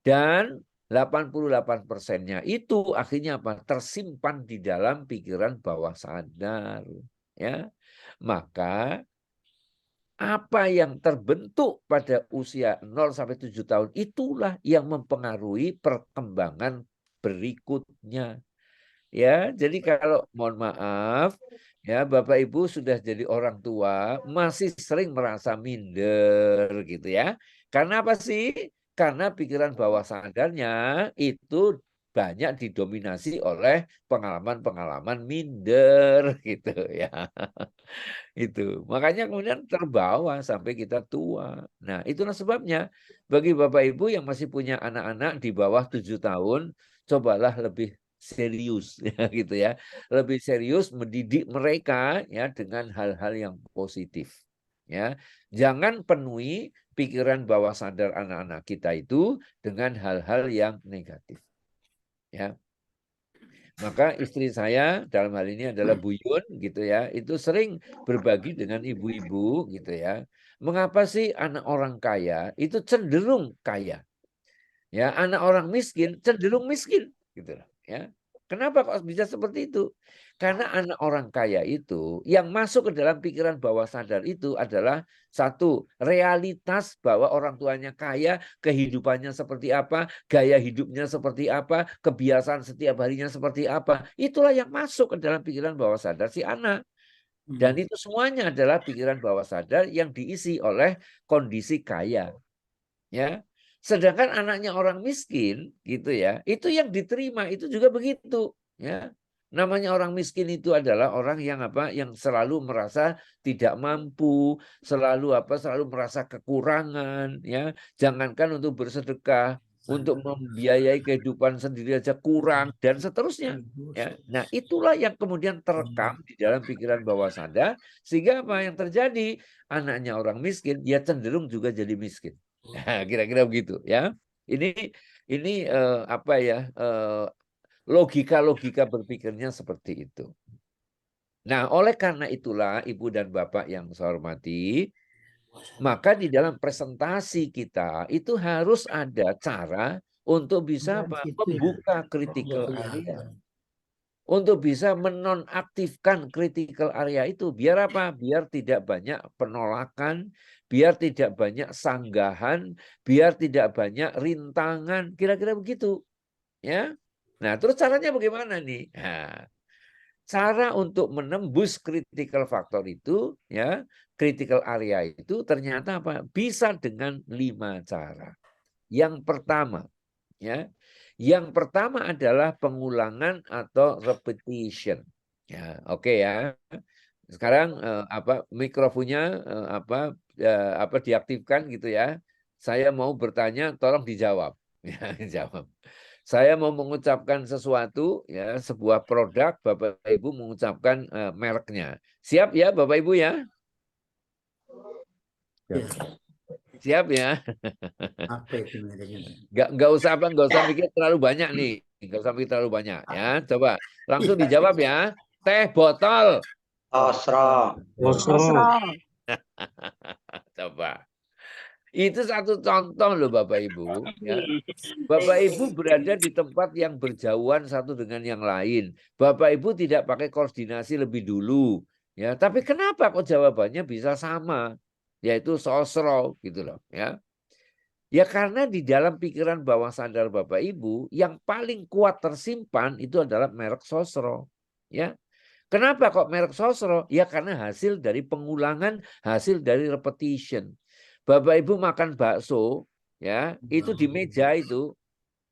Dan 88%-nya itu akhirnya apa? Tersimpan di dalam pikiran bawah sadar. Ya. Maka apa yang terbentuk pada usia 0 sampai 7 tahun itulah yang mempengaruhi perkembangan berikutnya. Ya, jadi kalau mohon maaf ya Bapak Ibu sudah jadi orang tua masih sering merasa minder gitu ya. Karena apa sih? Karena pikiran bawah sadarnya itu banyak didominasi oleh pengalaman-pengalaman minder gitu ya. Itu. Makanya kemudian terbawa sampai kita tua. Nah, itulah sebabnya bagi Bapak Ibu yang masih punya anak-anak di bawah 7 tahun, cobalah lebih serius ya gitu ya. Lebih serius mendidik mereka ya dengan hal-hal yang positif. Ya. Jangan penuhi pikiran bawah sadar anak-anak kita itu dengan hal-hal yang negatif. Ya. Maka istri saya dalam hal ini adalah Bu Yun gitu ya, itu sering berbagi dengan ibu-ibu gitu ya. Mengapa sih anak orang kaya itu cenderung kaya? Ya, anak orang miskin cenderung miskin gitu ya. Kenapa kok bisa seperti itu? Karena anak orang kaya itu yang masuk ke dalam pikiran bawah sadar itu adalah satu, realitas bahwa orang tuanya kaya, kehidupannya seperti apa, gaya hidupnya seperti apa, kebiasaan setiap harinya seperti apa. Itulah yang masuk ke dalam pikiran bawah sadar si anak. Dan itu semuanya adalah pikiran bawah sadar yang diisi oleh kondisi kaya. Ya. Sedangkan anaknya orang miskin gitu ya, itu yang diterima itu juga begitu, ya. Namanya orang miskin itu adalah orang yang apa? Yang selalu merasa tidak mampu, selalu merasa kekurangan, ya. Jangankan untuk bersedekah, untuk membiayai kehidupan sendiri aja kurang dan seterusnya, ya. Nah, itulah yang kemudian terekam di dalam pikiran bawah sadar sehingga apa yang terjadi? Anaknya orang miskin, ya cenderung juga jadi miskin. Nah, kira-kira begitu ya. Ini apa ya? Logika-logika berpikirnya seperti itu. Nah, oleh karena itulah Ibu dan Bapak yang saya hormati, maka di dalam presentasi kita itu harus ada cara untuk bisa membuka critical area. untuk bisa menonaktifkan critical area itu. Biar apa? Biar tidak banyak penolakan, biar tidak banyak sanggahan, biar tidak banyak rintangan, kira-kira begitu. Ya. Nah, terus caranya bagaimana nih? Nah, cara untuk menembus critical factor itu, ya, critical area itu ternyata apa? Bisa dengan 5 cara. Yang pertama, ya, yang pertama adalah pengulangan atau repetition. Ya, oke ya. Sekarang mikrofonnya diaktifkan gitu ya. Saya mau bertanya, tolong dijawab. Ya, jawab. Saya mau mengucapkan sesuatu, ya, sebuah produk, Bapak Ibu mengucapkan mereknya. Siap ya, Bapak Ibu ya? Ya. Siap ya? Apa itu mereknya? Nggak usah mikir terlalu banyak nih. Nggak usah mikir terlalu banyak ya. Coba langsung dijawab ya. Teh botol. Osro. Coba. Itu satu contoh loh Bapak Ibu. Ya. Bapak Ibu berada di tempat yang berjauhan satu dengan yang lain. Bapak Ibu tidak pakai koordinasi lebih dulu. Ya, tapi kenapa kok jawabannya bisa sama? Yaitu sosro gitu loh. Ya. Ya karena di dalam pikiran bawah sadar Bapak Ibu yang paling kuat tersimpan itu adalah merek sosro. Ya. Kenapa kok merek sosro? Ya karena hasil dari pengulangan, hasil dari repetition. Bapak Ibu makan bakso, ya, itu di meja itu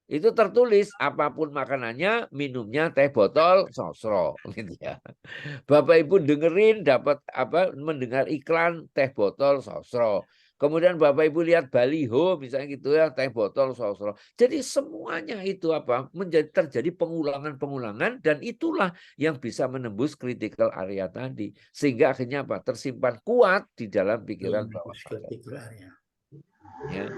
tertulis apapun makanannya, minumnya teh botol sosro gitu ya. Bapak Ibu dengerin mendengar iklan teh botol sosro. Kemudian Bapak Ibu lihat baliho misalnya gitu ya, teh botol sosro. Jadi semuanya itu terjadi pengulangan-pengulangan dan itulah yang bisa menembus critical area tadi. Sehingga akhirnya tersimpan kuat di dalam pikiran bawah sadar. Ya.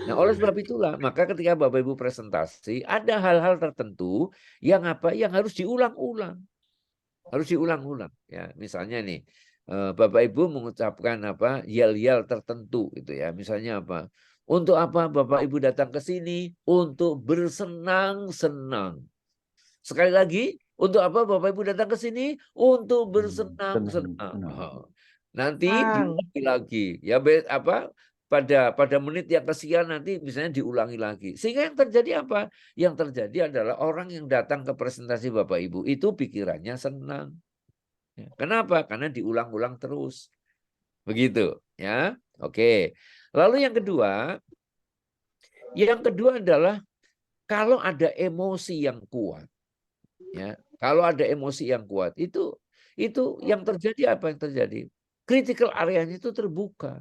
Nah, oleh sebab itulah, maka ketika Bapak Ibu presentasi, ada hal-hal tertentu yang harus diulang-ulang. Harus diulang-ulang ya. Misalnya nih, Bapak Ibu mengucapkan yel-yel tertentu gitu ya. Misalnya apa? Untuk apa Bapak Ibu datang ke sini? Untuk bersenang-senang. Sekali lagi, untuk apa Bapak Ibu datang ke sini? Untuk bersenang-senang. Nanti diulangi lagi. Ya pada menit yang kesekian nanti misalnya diulangi lagi. Sehingga yang terjadi apa? Yang terjadi adalah orang yang datang ke presentasi Bapak Ibu itu pikirannya senang. Ya. Kenapa? Karena diulang-ulang terus. Begitu, ya. Oke. Lalu yang kedua adalah kalau ada emosi yang kuat. Ya, kalau ada emosi yang kuat itu yang terjadi apa yang terjadi? Critical area-nya itu terbuka.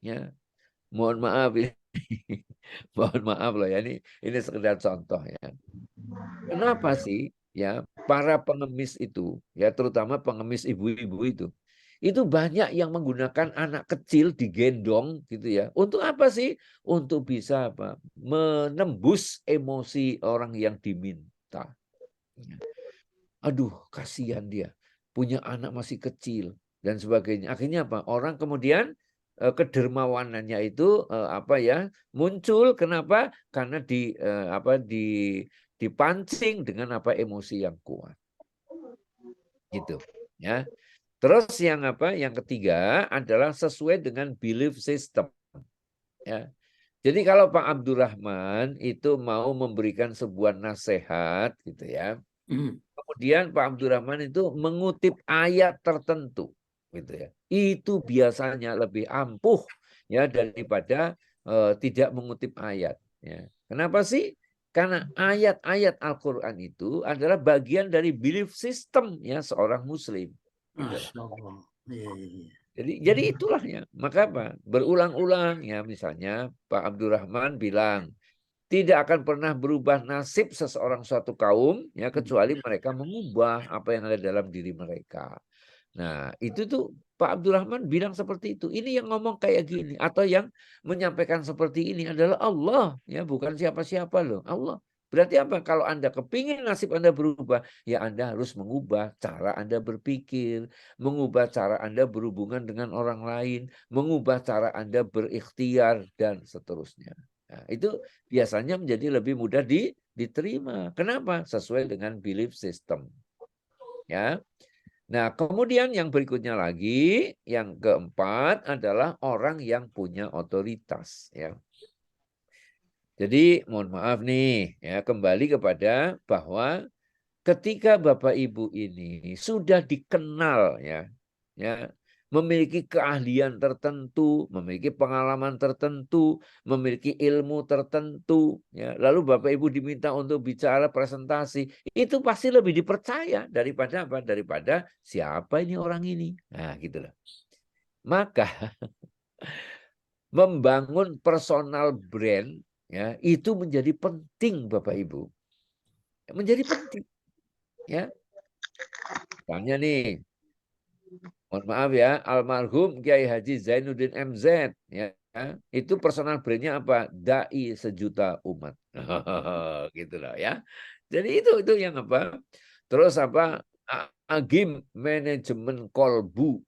Ya. Mohon maaf ya. Mohon maaf loh ya, ini sekedar contoh ya. Kenapa sih ya para pengemis itu ya terutama pengemis ibu-ibu itu banyak yang menggunakan anak kecil digendong gitu ya. Untuk apa sih? Untuk bisa menembus emosi orang yang diminta. Aduh, kasihan dia punya anak masih kecil dan sebagainya. Akhirnya apa? Orang kemudian kedermawanannya itu muncul. Kenapa? Karena dipancing dengan emosi yang kuat. Gitu, ya. Terus yang ketiga adalah sesuai dengan belief system. Ya. Jadi kalau Pak Abdurrahman itu mau memberikan sebuah nasihat gitu ya. Kemudian Pak Abdurrahman itu mengutip ayat tertentu gitu ya. Itu biasanya lebih ampuh ya daripada tidak mengutip ayat ya. Kenapa sih? Karena ayat-ayat Al-Qur'an itu adalah bagian dari belief system ya seorang muslim. Gitu. Jadi itulah ya. Maka berulang-ulang ya misalnya Pak Abdurrahman bilang tidak akan pernah berubah nasib seseorang suatu kaum ya kecuali mereka mengubah apa yang ada dalam diri mereka. Nah, itu tuh Pak Abdurrahman bilang seperti itu. Ini yang ngomong kayak gini atau yang menyampaikan seperti ini adalah Allah ya, bukan siapa-siapa loh. Allah. Berarti apa? Kalau Anda kepingin nasib Anda berubah, ya Anda harus mengubah cara Anda berpikir, mengubah cara Anda berhubungan dengan orang lain, mengubah cara Anda berikhtiar dan seterusnya. Nah, itu biasanya menjadi lebih mudah diterima. Kenapa? Sesuai dengan belief system. Ya. Nah, kemudian yang berikutnya lagi, yang keempat adalah orang yang punya otoritas. Ya. Jadi mohon maaf nih, ya kembali kepada bahwa ketika Bapak Ibu ini sudah dikenal, ya memiliki keahlian tertentu, memiliki pengalaman tertentu, memiliki ilmu tertentu, ya lalu Bapak Ibu diminta untuk bicara presentasi, itu pasti lebih dipercaya daripada apa? Daripada siapa ini orang ini. Nah, gitu loh. Maka membangun personal brand, ya itu menjadi penting, Bapak Ibu, menjadi penting, ya. Misalnya nih, mohon maaf ya, almarhum Kiai Haji Zainuddin MZ, ya itu personal brandnya apa? Dai sejuta umat. Gitu loh ya. Jadi itu yang apa? Terus apa? Agim manajemen kolbu,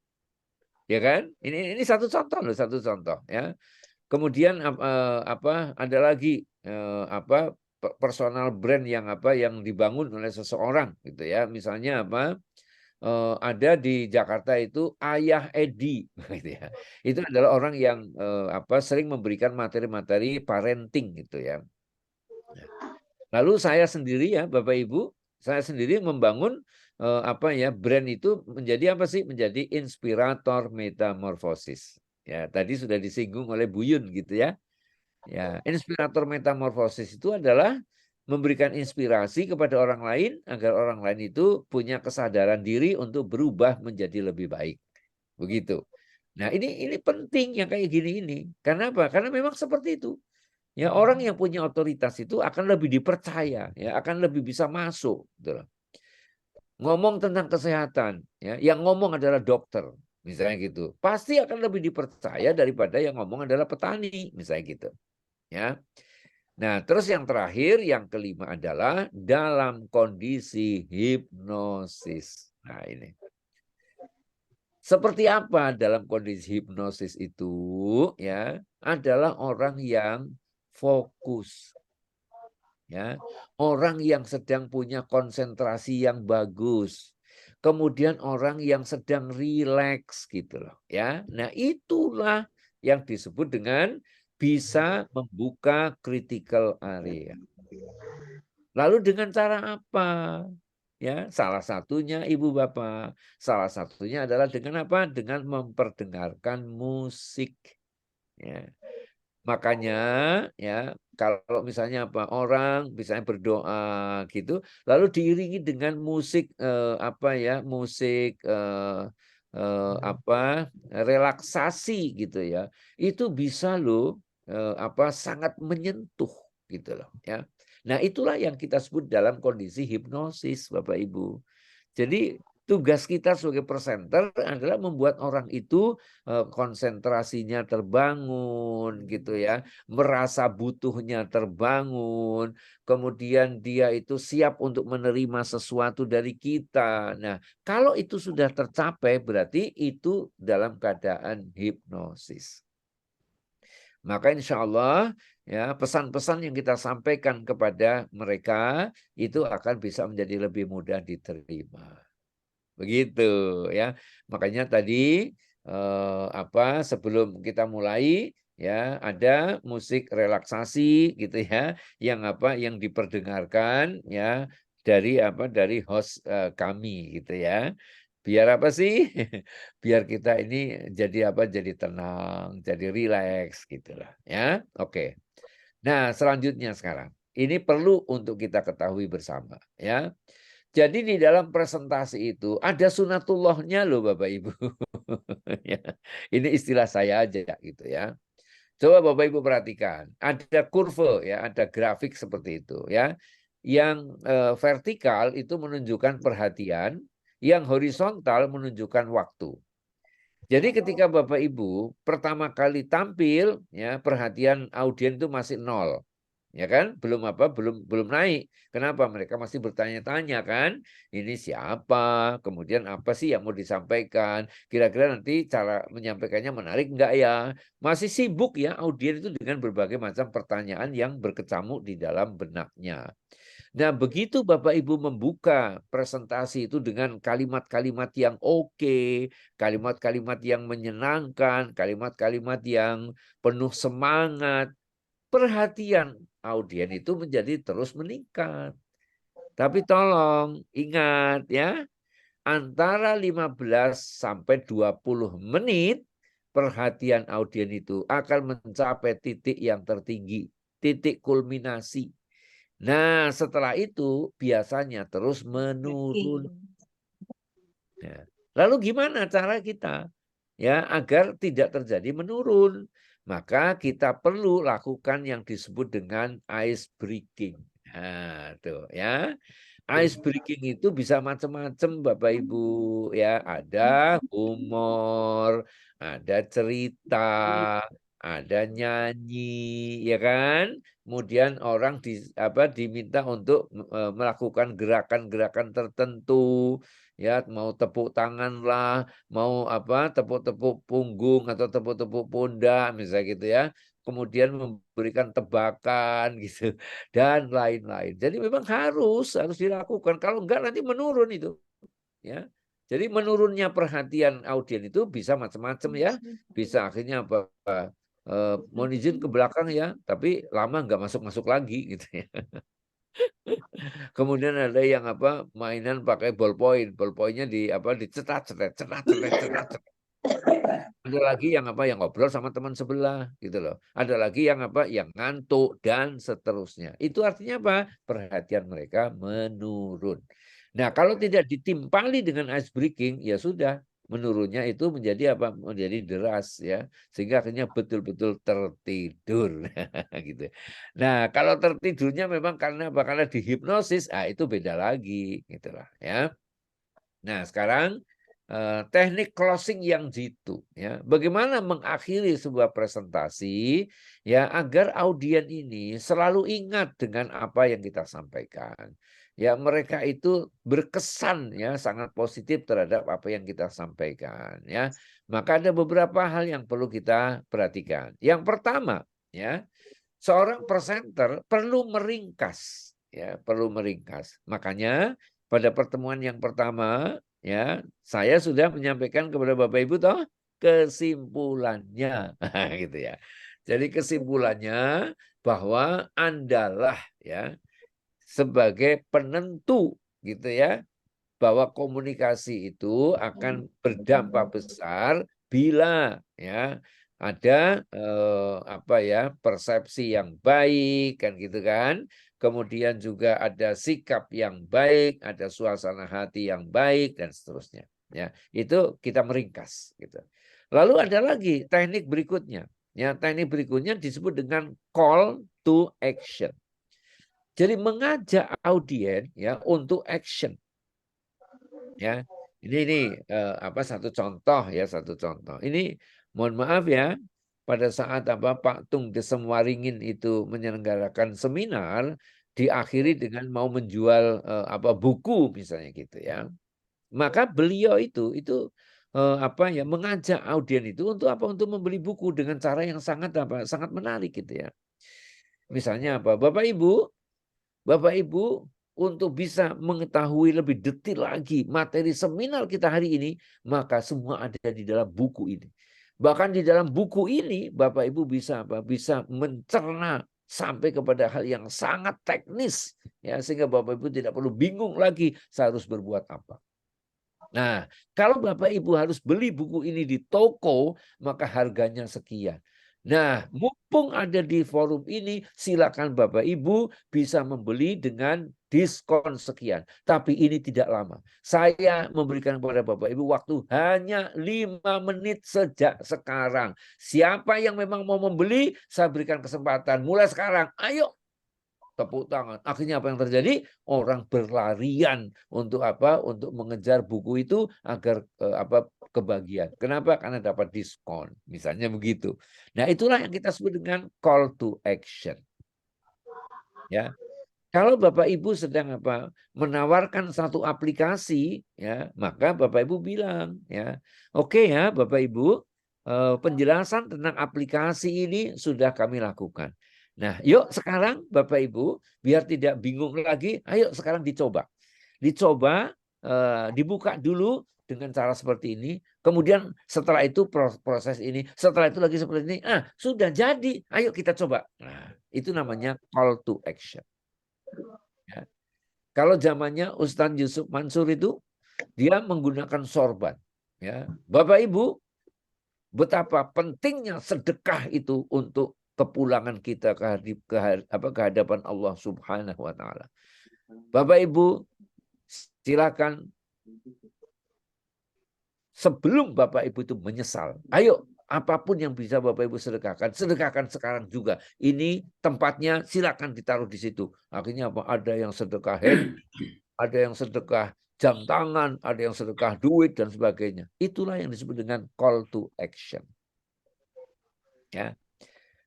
ya kan? Ini satu contoh loh, satu contoh ya. Kemudian apa? Ada lagi apa? Personal brand yang apa? Yang dibangun oleh seseorang, gitu ya. Misalnya apa? Ada di Jakarta itu Ayah Edi, gitu ya. Itu adalah orang yang apa sering memberikan materi-materi parenting, gitu ya. Lalu saya sendiri ya Bapak Ibu, saya sendiri membangun apa ya brand itu menjadi apa sih? Menjadi inspirator metamorfosis. Ya tadi sudah disinggung oleh Buyun, gitu ya. Ya inspirator metamorfosis itu adalah memberikan inspirasi kepada orang lain agar orang lain itu punya kesadaran diri untuk berubah menjadi lebih baik. Begitu. Nah, ini penting yang kayak gini ini. Karena apa? Karena memang seperti itu. Ya, orang yang punya otoritas itu akan lebih dipercaya, ya, akan lebih bisa masuk, gitu loh. Ngomong tentang kesehatan, ya, yang ngomong adalah dokter, misalnya gitu. Pasti akan lebih dipercaya daripada yang ngomong adalah petani, misalnya gitu. Ya. Nah, terus yang terakhir, yang kelima adalah dalam kondisi hipnosis. Nah, ini. Seperti apa dalam kondisi hipnosis itu? Ya, adalah orang yang fokus. Ya, orang yang sedang punya konsentrasi yang bagus. Kemudian orang yang sedang rileks, gitu loh, ya. Nah, itulah yang disebut dengan bisa membuka critical area. Lalu dengan cara apa? Ya, salah satunya Ibu Bapak, salah satunya adalah dengan apa? Dengan memperdengarkan musik. Ya. Makanya ya kalau misalnya apa orang misalnya berdoa gitu, lalu diiringi dengan musik apa ya musik apa relaksasi gitu ya, itu bisa loh apa sangat menyentuh gitu loh ya. Nah itulah yang kita sebut dalam kondisi hipnosis Bapak Ibu. Jadi tugas kita sebagai presenter adalah membuat orang itu konsentrasinya terbangun gitu ya, merasa butuhnya terbangun, kemudian dia itu siap untuk menerima sesuatu dari kita. Nah, kalau itu sudah tercapai berarti itu dalam keadaan hipnosis. Maka insya Allah ya pesan-pesan yang kita sampaikan kepada mereka itu akan bisa menjadi lebih mudah diterima. Begitu ya. Makanya tadi apa sebelum kita mulai ya ada musik relaksasi gitu ya yang apa yang diperdengarkan ya dari apa dari host kami gitu ya. Biar apa sih? Biar kita ini jadi apa? Jadi tenang, jadi rileks gitulah ya. Oke. Nah, selanjutnya sekarang. Ini perlu untuk kita ketahui bersama ya. Jadi di dalam presentasi itu ada sunatullahnya loh Bapak Ibu. Ya, ini istilah saya aja gitu ya. Coba Bapak Ibu perhatikan, ada kurve ya, ada grafik seperti itu ya. Yang vertikal itu menunjukkan perhatian, yang horizontal menunjukkan waktu. Jadi ketika Bapak Ibu pertama kali tampil ya, perhatian audiens itu masih 0. ya kan? Belum naik. Kenapa? Mereka masih bertanya-tanya kan, ini siapa? Kemudian apa sih yang mau disampaikan? Kira-kira nanti cara menyampaikannya menarik enggak ya? Masih sibuk ya audien itu dengan berbagai macam pertanyaan yang berkecamuk di dalam benaknya. Nah, begitu Bapak Ibu membuka presentasi itu dengan kalimat-kalimat yang oke, kalimat-kalimat yang menyenangkan, kalimat-kalimat yang penuh semangat, perhatian audien itu menjadi terus meningkat. Tapi tolong ingat ya, antara 15 sampai 20 menit perhatian audien itu akan mencapai titik yang tertinggi, titik kulminasi. Nah, setelah itu biasanya terus menurun. Ya. Lalu gimana cara kita ya agar tidak terjadi menurun? Maka kita perlu lakukan yang disebut dengan ice breaking. Nah, tuh ya. Ice breaking itu bisa macam-macam Bapak Ibu ya, ada humor, ada cerita, ada nyanyi ya kan? Kemudian orang diminta untuk melakukan gerakan-gerakan tertentu ya, mau tepuk tangan lah, mau tepuk-tepuk punggung atau tepuk-tepuk pundak misalnya gitu ya. Kemudian memberikan tebakan gitu dan lain-lain. Jadi memang harus dilakukan. Kalau enggak nanti menurun itu ya. Jadi menurunnya perhatian audien itu bisa macam-macam ya. Bisa akhirnya mohon izin ke belakang ya, tapi lama nggak masuk-masuk lagi gitu ya. Kemudian ada yang mainan pakai ballpoint, ballpointnya dicetat-cetat. Ada lagi yang yang ngobrol sama teman sebelah gitu loh. Ada lagi yang yang ngantuk dan seterusnya. Itu artinya apa? Perhatian mereka menurun. Nah, kalau tidak ditimpali dengan ice breaking, ya sudah, menurunnya itu menjadi menjadi deras ya, sehingga akhirnya betul-betul tertidur gitu. Nah, kalau tertidurnya memang karena karena dihipnosis, itu beda lagi gitulah ya. Nah, sekarang teknik closing yang jitu ya. Bagaimana mengakhiri sebuah presentasi ya agar audien ini selalu ingat dengan apa yang kita sampaikan. Ya, mereka itu berkesan ya sangat positif terhadap apa yang kita sampaikan ya. Maka ada beberapa hal yang perlu kita perhatikan. Yang pertama ya, seorang presenter perlu meringkas ya, perlu meringkas. Makanya pada pertemuan yang pertama ya, saya sudah menyampaikan kepada Bapak Ibu toh kesimpulannya gitu ya. Jadi kesimpulannya bahwa Andalah ya sebagai penentu gitu ya, bahwa komunikasi itu akan berdampak besar bila ya ada persepsi yang baik kan gitu kan. Kemudian juga ada sikap yang baik, ada suasana hati yang baik dan seterusnya. Ya, itu kita meringkas gitu. Lalu ada lagi teknik berikutnya. Ya, teknik berikutnya disebut dengan call to action. Jadi mengajak audien ya untuk action. Ya, ini satu contoh ya, satu contoh. Ini mohon maaf ya, pada saat Pak Tung Desem Waringin itu menyelenggarakan seminar, diakhiri dengan mau menjual buku misalnya gitu ya. Maka beliau itu mengajak audien itu untuk untuk membeli buku dengan cara yang sangat sangat menarik gitu ya. Misalnya Bapak Ibu untuk bisa mengetahui lebih detail lagi materi seminar kita hari ini, maka semua ada di dalam buku ini. Bahkan di dalam buku ini Bapak Ibu bisa mencerna sampai kepada hal yang sangat teknis ya, sehingga Bapak Ibu tidak perlu bingung lagi saya harus berbuat apa. Nah, kalau Bapak Ibu harus beli buku ini di toko, maka harganya sekian. Nah, mumpung ada di forum ini, silakan Bapak Ibu bisa membeli dengan diskon sekian. Tapi ini tidak lama. Saya memberikan kepada Bapak Ibu waktu hanya 5 menit sejak sekarang. Siapa yang memang mau membeli, saya berikan kesempatan. Mulai sekarang, ayo. Tepuk tangan. Akhirnya apa yang terjadi? Orang berlarian untuk untuk mengejar buku itu agar kebagian. Kenapa? Karena dapat diskon. Misalnya begitu. Nah, itulah yang kita sebut dengan call to action. Ya, kalau Bapak Ibu sedang menawarkan satu aplikasi, ya, maka Bapak Ibu bilang, ya, oke ya Bapak Ibu, penjelasan tentang aplikasi ini sudah kami lakukan. Nah, yuk sekarang Bapak Ibu, biar tidak bingung lagi, ayo sekarang dicoba. Dicoba, dibuka dulu dengan cara seperti ini. Kemudian setelah itu proses ini, setelah itu lagi seperti ini. Sudah jadi, ayo kita coba. Nah, itu namanya call to action. Ya. Kalau zamannya Ustadz Yusuf Mansur itu, dia menggunakan sorban. Ya. Bapak Ibu, betapa pentingnya sedekah itu untuk kepulangan kita ke hadapan Allah Subhanahu wa Ta'ala. Bapak Ibu, silakan sebelum Bapak Ibu itu menyesal, ayo apapun yang bisa Bapak Ibu sedekahkan, sedekahkan sekarang juga. Ini tempatnya, silakan ditaruh di situ. Akhirnya apa? Ada yang sedekah handphone, ada yang sedekah jam tangan, ada yang sedekah duit dan sebagainya. Itulah yang disebut dengan call to action. Ya.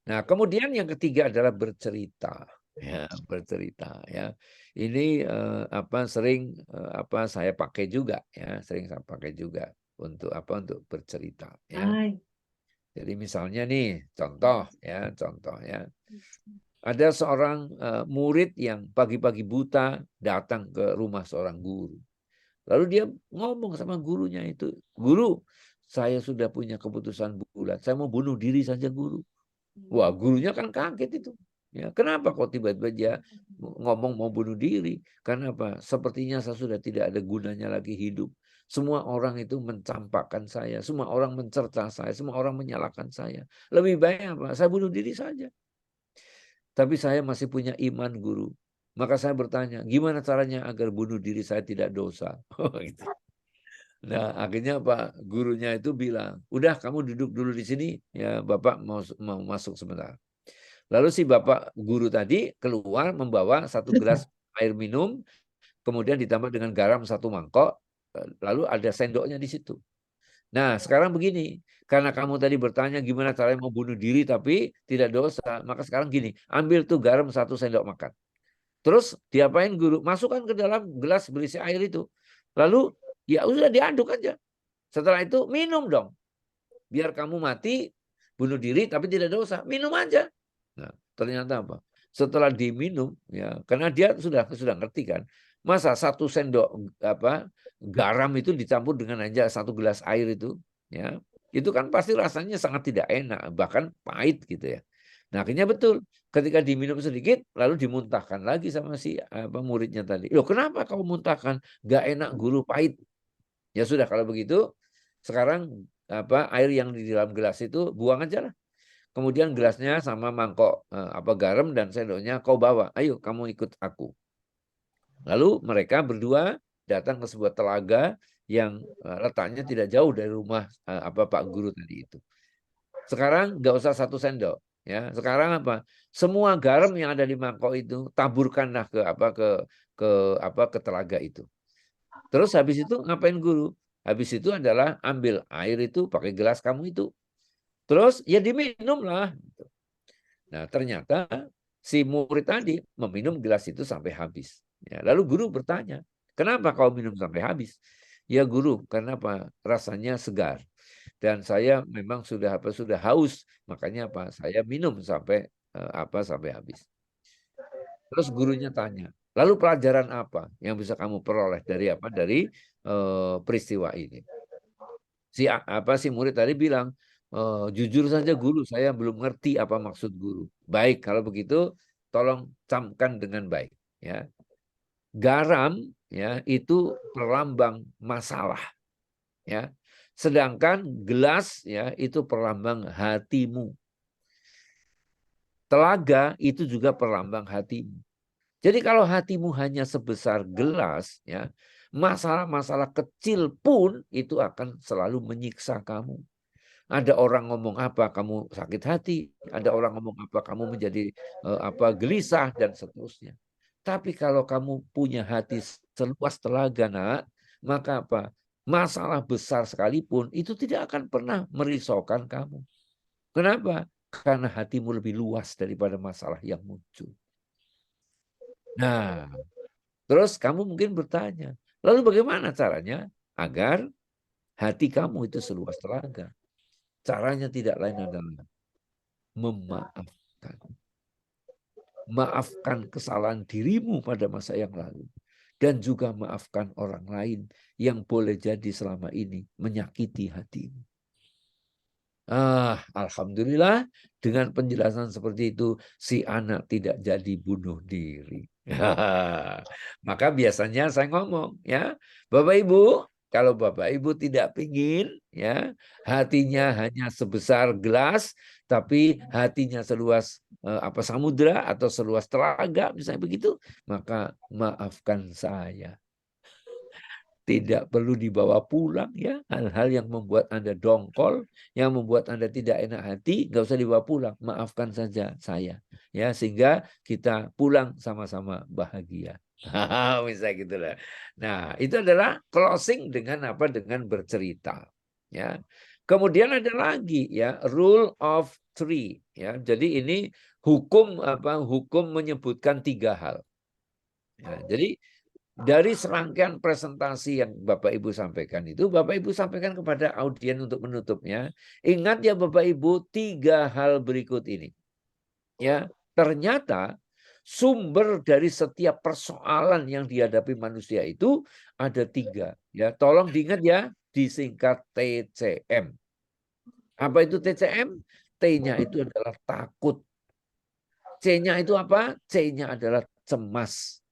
Nah, kemudian yang ketiga adalah bercerita. Ya, bercerita. Ya, ini sering saya pakai juga. Ya, sering saya pakai juga untuk untuk bercerita. Ya. Jadi misalnya nih, contoh ya. Ada seorang murid yang pagi-pagi buta datang ke rumah seorang guru. Lalu dia ngomong sama gurunya itu, guru, saya sudah punya keputusan bulat, saya mau bunuh diri saja guru. Wah, gurunya kan kaget itu. Ya, kenapa kok tiba-tiba dia ngomong mau bunuh diri? Karena apa? Sepertinya saya sudah tidak ada gunanya lagi hidup. Semua orang itu mencampakkan saya, semua orang mencerca saya, semua orang menyalahkan saya. Lebih baik apa? Saya bunuh diri saja. Tapi saya masih punya iman guru. Maka saya bertanya, gimana caranya agar bunuh diri saya tidak dosa? Gitu. Nah, akhirnya Pak gurunya itu bilang, udah kamu duduk dulu di sini, ya Bapak mau masuk sebentar. Lalu si Bapak guru tadi keluar membawa satu gelas air minum, kemudian ditambah dengan garam satu mangkok, lalu ada sendoknya di situ. Nah, sekarang begini, karena kamu tadi bertanya gimana caranya mau bunuh diri tapi tidak dosa, maka sekarang gini, ambil tuh garam 1 sendok makan. Terus diapain guru? Masukkan ke dalam gelas berisi air itu. Lalu ya udah diaduk aja. Setelah itu minum dong. Biar kamu mati, bunuh diri tapi tidak dosa. Minum aja. Nah, ternyata apa? Setelah diminum, ya, karena dia sudah ngerti kan. Masa 1 sendok garam itu dicampur dengan aja 1 gelas air itu, ya. Itu kan pasti rasanya sangat tidak enak, bahkan pahit gitu ya. Nah, akhirnya betul. Ketika diminum sedikit, lalu dimuntahkan lagi sama si muridnya tadi. Loh, kenapa kau muntahkan? Gak enak guru, pahit. Ya sudah, kalau begitu, sekarang air yang di dalam gelas itu buang aja lah. Kemudian gelasnya sama mangkok garam dan sendoknya kau bawa. Ayo, kamu ikut aku. Lalu mereka berdua datang ke sebuah telaga yang letaknya tidak jauh dari rumah Pak guru tadi itu. Sekarang nggak usah 1 sendok. Ya, sekarang apa? Semua garam yang ada di mangkok itu taburkanlah ke telaga itu. Terus habis itu ngapain guru? Habis itu adalah ambil air itu pakai gelas kamu itu. Terus ya diminum lah. Nah, ternyata si murid tadi meminum gelas itu sampai habis. Ya, lalu guru bertanya, kenapa kau minum sampai habis? Ya guru, karena apa? Rasanya segar. Dan saya memang sudah haus, makanya saya minum sampai sampai habis. Terus gurunya tanya, lalu pelajaran apa yang bisa kamu peroleh dari peristiwa ini? Si murid tadi bilang, jujur saja guru, saya belum ngerti apa maksud guru. Baik, kalau begitu tolong camkan dengan baik. Ya, garam ya itu perlambang masalah. Ya. Sedangkan gelas ya itu perlambang hatimu. Telaga itu juga perlambang hatimu. Jadi kalau hatimu hanya sebesar gelas ya, masalah-masalah kecil pun itu akan selalu menyiksa kamu. Ada orang ngomong apa kamu sakit hati, ada orang ngomong apa kamu menjadi gelisah dan seterusnya. Tapi kalau kamu punya hati seluas telaga, nak, maka apa? Masalah besar sekalipun itu tidak akan pernah merisaukan kamu. Kenapa? Karena hatimu lebih luas daripada masalah yang muncul. Nah, terus kamu mungkin bertanya, lalu bagaimana caranya agar hati kamu itu seluas telaga? Caranya tidak lain adalah memaafkan. Maafkan kesalahan dirimu pada masa yang lalu. Dan juga maafkan orang lain yang boleh jadi selama ini menyakiti hatimu. Alhamdulillah dengan penjelasan seperti itu si anak tidak jadi bunuh diri. Maka biasanya saya ngomong ya, Bapak Ibu, kalau Bapak Ibu tidak pingin ya hatinya hanya sebesar gelas, tapi hatinya seluas samudra atau seluas telaga misalnya begitu, maka maafkan saya. Tidak perlu dibawa pulang ya, hal-hal yang membuat Anda dongkol, yang membuat Anda tidak enak hati, nggak usah dibawa pulang, maafkan saja saya ya, sehingga kita pulang sama-sama bahagia. Misalnya gitulah. Nah, itu adalah closing dengan apa? Dengan bercerita ya. Kemudian ada lagi ya, rule of three ya. Jadi ini hukum hukum menyebutkan 3 hal. Ya, jadi dari serangkaian presentasi yang Bapak Ibu sampaikan itu, Bapak Ibu sampaikan kepada audien untuk menutupnya. Ingat ya Bapak Ibu, 3 hal berikut ini. Ya, ternyata sumber dari setiap persoalan yang dihadapi manusia itu ada 3. Ya, tolong diingat ya, disingkat TCM. Apa itu TCM? T-nya itu adalah takut. C-nya itu apa? C-nya adalah cemas.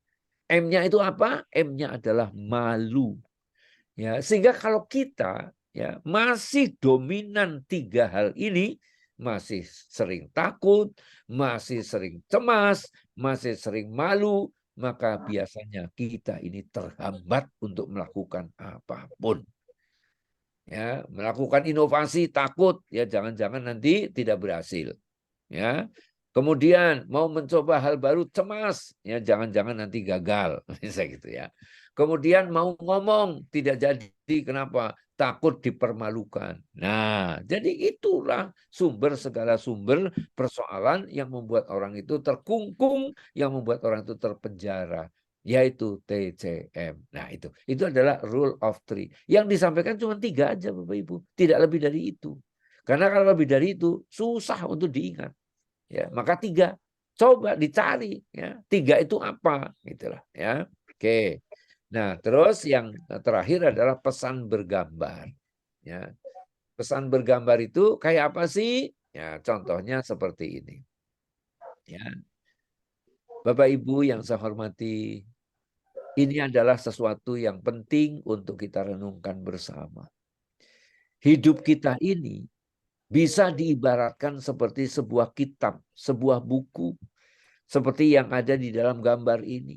M-nya itu apa? M-nya adalah malu. Ya, sehingga kalau kita ya masih dominan 3 hal ini, masih sering takut, masih sering cemas, masih sering malu, maka biasanya kita ini terhambat untuk melakukan apapun. Ya, melakukan inovasi takut, ya jangan-jangan nanti tidak berhasil. Ya. Kemudian mau mencoba hal baru cemas, ya jangan-jangan nanti gagal, bisa gitu ya. Kemudian mau ngomong tidak jadi, kenapa? Takut dipermalukan. Nah, jadi itulah sumber segala sumber persoalan yang membuat orang itu terkungkung, yang membuat orang itu terpenjara, yaitu TCM. Nah, itu adalah rule of three. Yang disampaikan cuma 3 aja Bapak Ibu, tidak lebih dari itu. Karena kalau lebih dari itu susah untuk diingat. Ya, maka 3 coba dicari ya, 3 itu apa gitulah ya. Oke. Nah, terus yang terakhir adalah pesan bergambar. Ya. Pesan bergambar itu kayak apa sih? Ya, contohnya seperti ini. Ya. Bapak Ibu yang saya hormati, ini adalah sesuatu yang penting untuk kita renungkan bersama. Hidup kita ini bisa diibaratkan seperti sebuah kitab, sebuah buku, seperti yang ada di dalam gambar ini.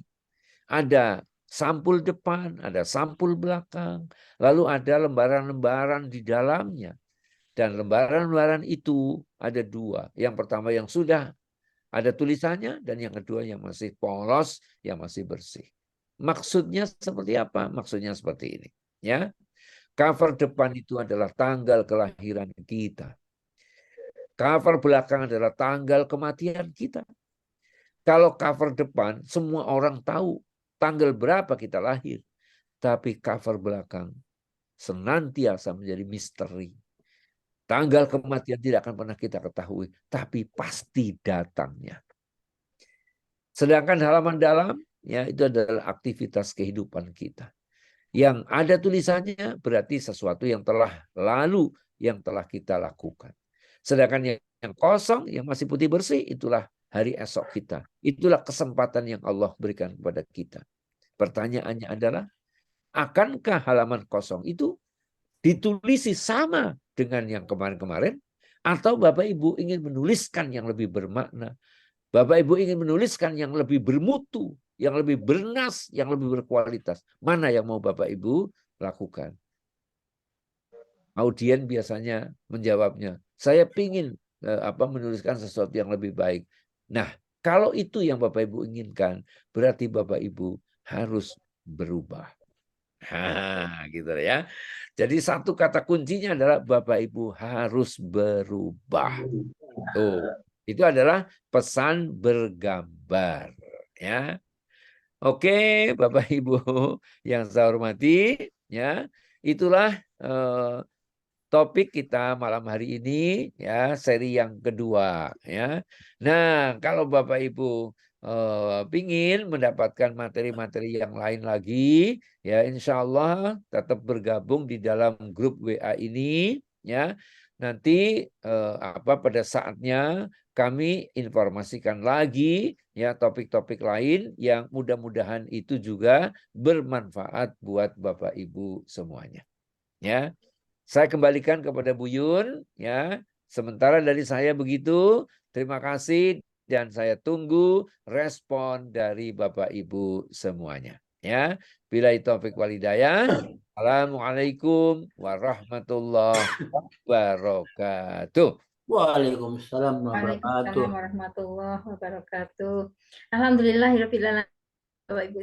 Ada sampul depan, ada sampul belakang, lalu ada lembaran-lembaran di dalamnya. Dan lembaran-lembaran itu ada 2. Yang pertama yang sudah ada tulisannya, dan yang kedua yang masih polos, yang masih bersih. Maksudnya seperti apa? Maksudnya seperti ini. Ya, cover depan itu adalah tanggal kelahiran kita. Cover belakang adalah tanggal kematian kita. Kalau cover depan, semua orang tahu tanggal berapa kita lahir. Tapi cover belakang senantiasa menjadi misteri. Tanggal kematian tidak akan pernah kita ketahui, tapi pasti datangnya. Sedangkan halaman dalam, ya itu adalah aktivitas kehidupan kita. Yang ada tulisannya berarti sesuatu yang telah lalu, yang telah kita lakukan. Sedangkan yang kosong, yang masih putih bersih, itulah hari esok kita. Itulah kesempatan yang Allah berikan kepada kita. Pertanyaannya adalah, akankah halaman kosong itu ditulisi sama dengan yang kemarin-kemarin? Atau Bapak Ibu ingin menuliskan yang lebih bermakna? Bapak Ibu ingin menuliskan yang lebih bermutu, yang lebih bernas, yang lebih berkualitas? Mana yang mau Bapak Ibu lakukan? Audien biasanya menjawabnya, saya ingin menuliskan sesuatu yang lebih baik. Nah, kalau itu yang Bapak Ibu inginkan, berarti Bapak Ibu harus berubah. Gitu ya. Jadi satu kata kuncinya adalah Bapak Ibu harus berubah. Tuh, itu adalah pesan bergambar, ya. Oke, Bapak Ibu yang saya hormati, ya, itulah topik kita malam hari ini, ya, seri yang kedua, ya. Nah, kalau Bapak Ibu pingin mendapatkan materi-materi yang lain lagi, ya, insya Allah tetap bergabung di dalam grup WA ini, ya. Nanti pada saatnya kami informasikan lagi, ya, topik-topik lain yang mudah-mudahan itu juga bermanfaat buat Bapak Ibu semuanya. Ya, saya kembalikan kepada Bu Yun, ya. Sementara dari saya begitu. Terima kasih dan saya tunggu respon dari Bapak Ibu semuanya. Ya, billahi taufik wal hidayah. Assalamualaikum warahmatullahi wabarakatuh. Waalaikumsalam Waalaikumsalam warahmatullahi wabarakatuh. Alhamdulillahirabbil alamin. Bapak Ibu.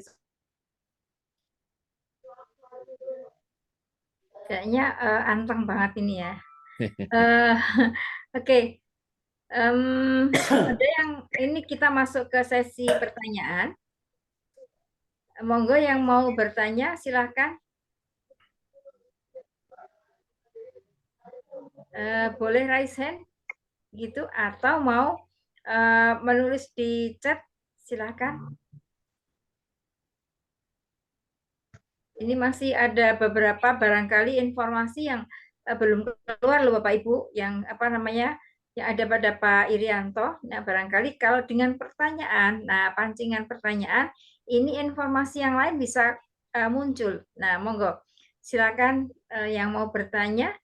Kayaknya anteng banget ini ya. Oke. Ada yang ini kita masuk ke sesi pertanyaan. Monggo yang mau bertanya silahkan. Boleh raise hand gitu atau mau menulis di chat silahkan. Ini masih ada beberapa barangkali informasi yang belum keluar loh Bapak Ibu, yang yang ada pada Pak Irianto. Nah, barangkali kalau dengan pertanyaan, nah pancingan pertanyaan, ini informasi yang lain bisa muncul. Nah, monggo silakan yang mau bertanya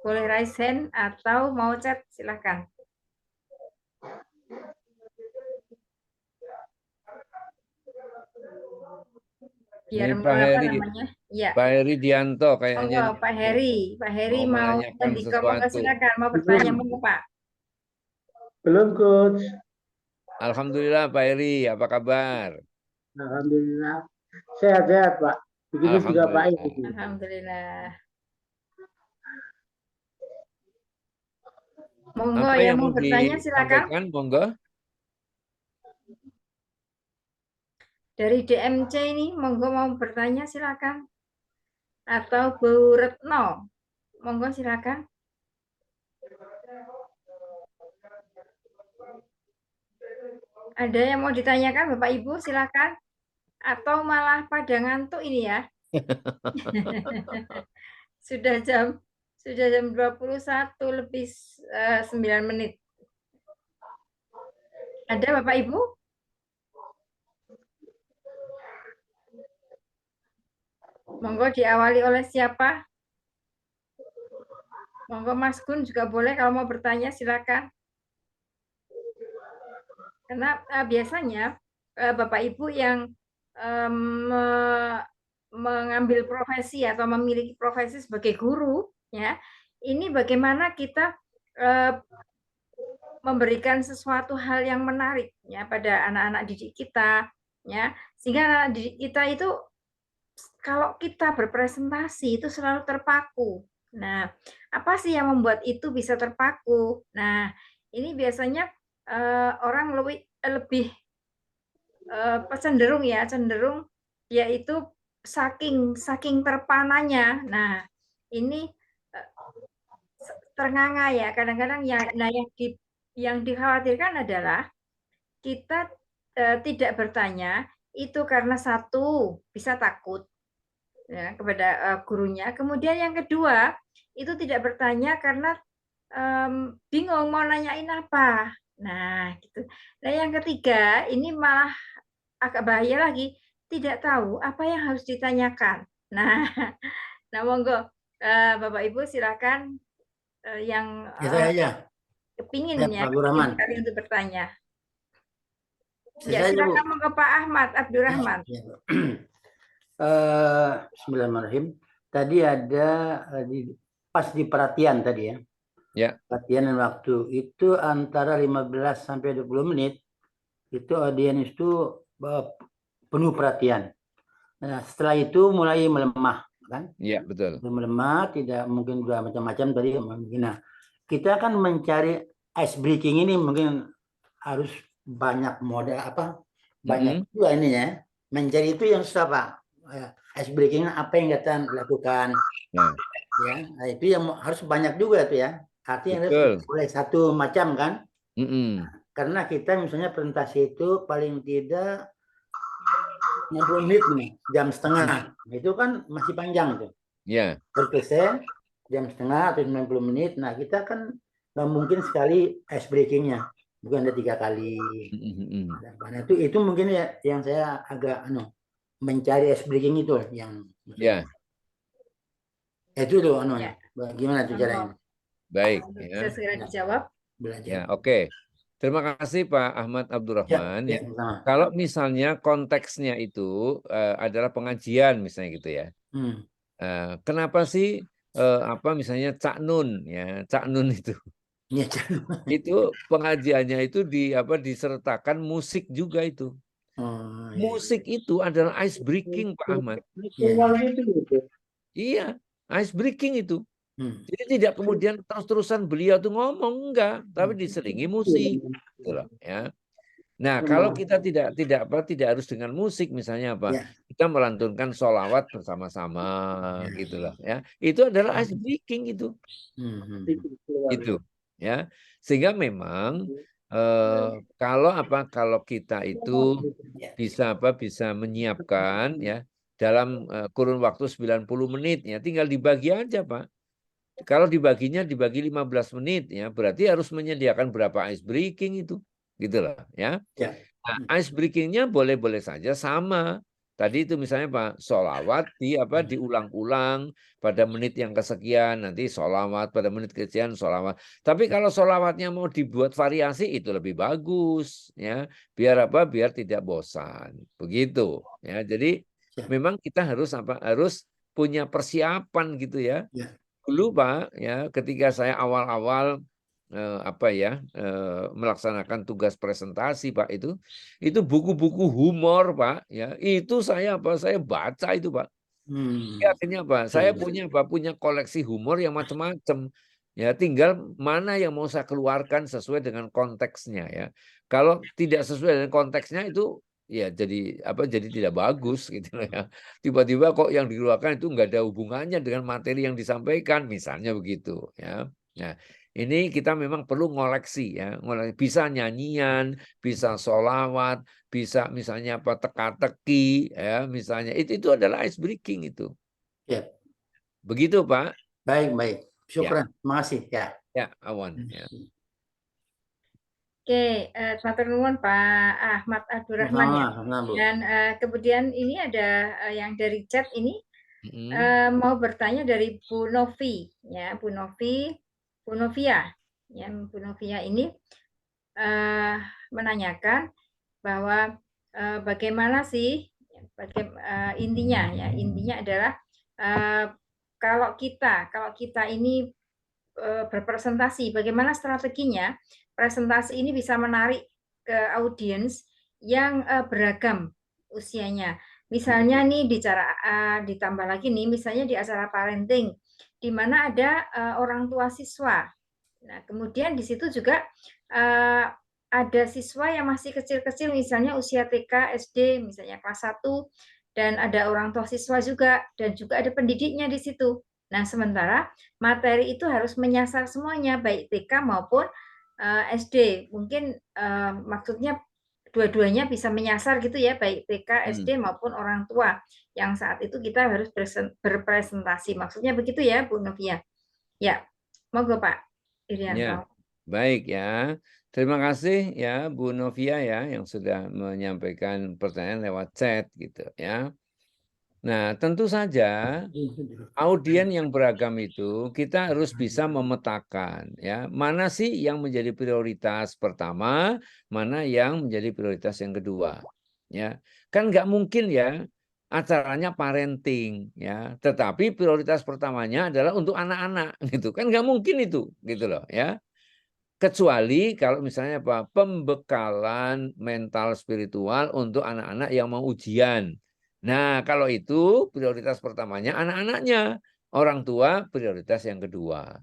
boleh raise hand atau mau chat silakan. Biar Pak Heri, ya. Pak Heri Dianto kayaknya. Pak Heri mau silakan mau bertanya monggo Pak. Belum, Coach. Alhamdulillah Pak Heri, apa kabar? Alhamdulillah. Sehat-sehat, Pak. Begitu juga Pak Ibu. Alhamdulillah. Monggo yang mau bertanya silakan. Monggo. Dari DMC ini monggo mau bertanya silakan. Atau Bu Retno. Monggo silakan. Ada yang mau ditanyakan Bapak Ibu silakan. Atau malah pada ngantuk ini ya. Sudah jam 21:09. Ada Bapak Ibu? Monggo diawali oleh siapa? Monggo Mas Gun juga boleh kalau mau bertanya silakan. Karena biasanya Bapak Ibu yang mengambil profesi atau memiliki profesi sebagai guru, ya, ini bagaimana kita memberikan sesuatu hal yang menarik ya pada anak-anak didik kita, ya, sehingga anak didik kita itu kalau kita berpresentasi itu selalu terpaku. Nah, apa sih yang membuat itu bisa terpaku? Nah, ini biasanya orang lebih cenderung yaitu saking terpananya. Nah, ini ternganga ya. Kadang-kadang yang dikhawatirkan adalah kita tidak bertanya itu karena satu bisa takut ya, kepada gurunya. Kemudian yang kedua itu tidak bertanya karena bingung mau nanyain apa. Nah, gitu. Nah, yang ketiga ini malah agak bahaya lagi, tidak tahu apa yang harus ditanyakan. Nah, monggo Bapak Ibu silakan yang kepingin ya, kepingin sekali untuk bertanya. Ya, silakan monggo Pak Ahmad Abdurrahman. Bismillahirrahmanirrahim. Tadi ada pas di perhatian tadi ya. Ya. Perhatian dan waktu itu antara 15 sampai 20 menit itu audiens itu penuh perhatian. Nah, setelah itu mulai melemah, kan? Iya, betul. Melemah, tidak mungkin sudah macam-macam tadi. Nah, kita akan mencari ice breaking ini mungkin harus banyak model banyak juga ini ya. Mencari itu yang susah Pak. Ice breaking apa yang kita lakukan. Ya, nah, itu yang harus banyak juga tuh ya. Artinya harus boleh satu macam kan. Karena kita misalnya presentasi itu paling tidak 60 menit nih, jam setengah. Itu kan masih panjang tuh. Ya. Berkesan jam setengah atau 90 menit. Nah, kita kan nggak mungkin sekali ice breakingnya. Bukan ada 3 kali. Nah, itu mungkin ya yang saya agak mencari ice breaking itu yang itu loh gimana tuh caranya? Baik. Bisa segera dijawab. Ya, oke. Terima kasih Pak Ahmad Abdurrahman. Kalau misalnya konteksnya itu adalah pengajian misalnya gitu ya. Kenapa sih misalnya Cak Nun ya, Cak Nun itu. Itu pengajiannya itu disertakan musik juga itu. Musik itu adalah ice breaking Pak Ahmad. Iya, ice breaking itu. Jadi tidak kemudian terus-terusan beliau tuh ngomong, enggak, tapi diselingi musik, gitu loh, ya. Nah, kalau kita tidak harus dengan musik, misalnya kita melantunkan sholawat bersama-sama, gitu loh, ya. Itu adalah ice breaking itu, ya. Sehingga memang kalau kita itu bisa menyiapkan ya dalam kurun waktu 90 menit ya, tinggal dibagi aja Pak. Kalau dibagi 15 menit ya, berarti harus menyediakan berapa ice breaking itu, gitu loh ya. Nah, ice breakingnya boleh-boleh saja sama. Tadi itu misalnya Pak, sholawat diulang-ulang pada menit yang kesekian, nanti sholawat pada menit kesekian sholawat. Tapi kalau sholawatnya mau dibuat variasi itu lebih bagus ya, biar tidak bosan, begitu ya. Jadi memang kita harus punya persiapan gitu ya. Dulu Pak ya, ketika saya awal-awal melaksanakan tugas presentasi Pak, itu buku-buku humor Pak ya, itu saya baca itu Pak. Akhirnya saya punya koleksi humor yang macam-macam ya, tinggal mana yang mau saya keluarkan sesuai dengan konteksnya ya. Kalau tidak sesuai dengan konteksnya itu ya jadi tidak bagus gitu ya. Tiba-tiba kok yang dikeluarkan itu nggak ada hubungannya dengan materi yang disampaikan, misalnya begitu ya. Nah, ini kita memang perlu ngoleksi ya, bisa nyanyian, bisa sholawat, bisa misalnya teka-teki ya, misalnya itu adalah ice breaking itu. Ya. Begitu Pak. Baik. Syukran. Terima kasih ya. Ya, Awan ya. Oke, matur nuwun Pak Ahmad Abdurrahman ya. Dan kemudian ini ada yang dari chat ini mau bertanya dari Bu Novi ya, Bu Novia ya, Bu Novia ini menanyakan bahwa bagaimana sih intinya adalah kalau kita ini berpresentasi, bagaimana strateginya presentasi ini bisa menarik ke audiens yang beragam usianya. Misalnya nih ditambah lagi nih, misalnya di acara parenting, di mana ada orang tua siswa. Nah, kemudian di situ juga ada siswa yang masih kecil-kecil, misalnya usia TK, SD, misalnya kelas 1, dan ada orang tua siswa juga, dan juga ada pendidiknya di situ. Nah, sementara materi itu harus menyasar semuanya, baik TK maupun SD. Mungkin maksudnya dua-duanya bisa menyasar gitu ya, baik TK, SD maupun orang tua. Yang saat itu kita harus berpresentasi. Maksudnya begitu ya, Bu Novia. Ya, monggo Pak Irianto. Ya, baik ya. Terima kasih ya Bu Novia ya yang sudah menyampaikan pertanyaan lewat chat gitu ya. Nah, tentu saja audien yang beragam itu kita harus bisa memetakan ya, mana sih yang menjadi prioritas pertama, mana yang menjadi prioritas yang kedua. Ya, kan nggak mungkin ya acaranya parenting ya, tetapi prioritas pertamanya adalah untuk anak-anak gitu. Kan nggak mungkin itu gitu loh ya. Kecuali kalau misalnya pembekalan mental spiritual untuk anak-anak yang mau ujian. Nah, kalau itu prioritas pertamanya anak-anaknya, orang tua prioritas yang kedua.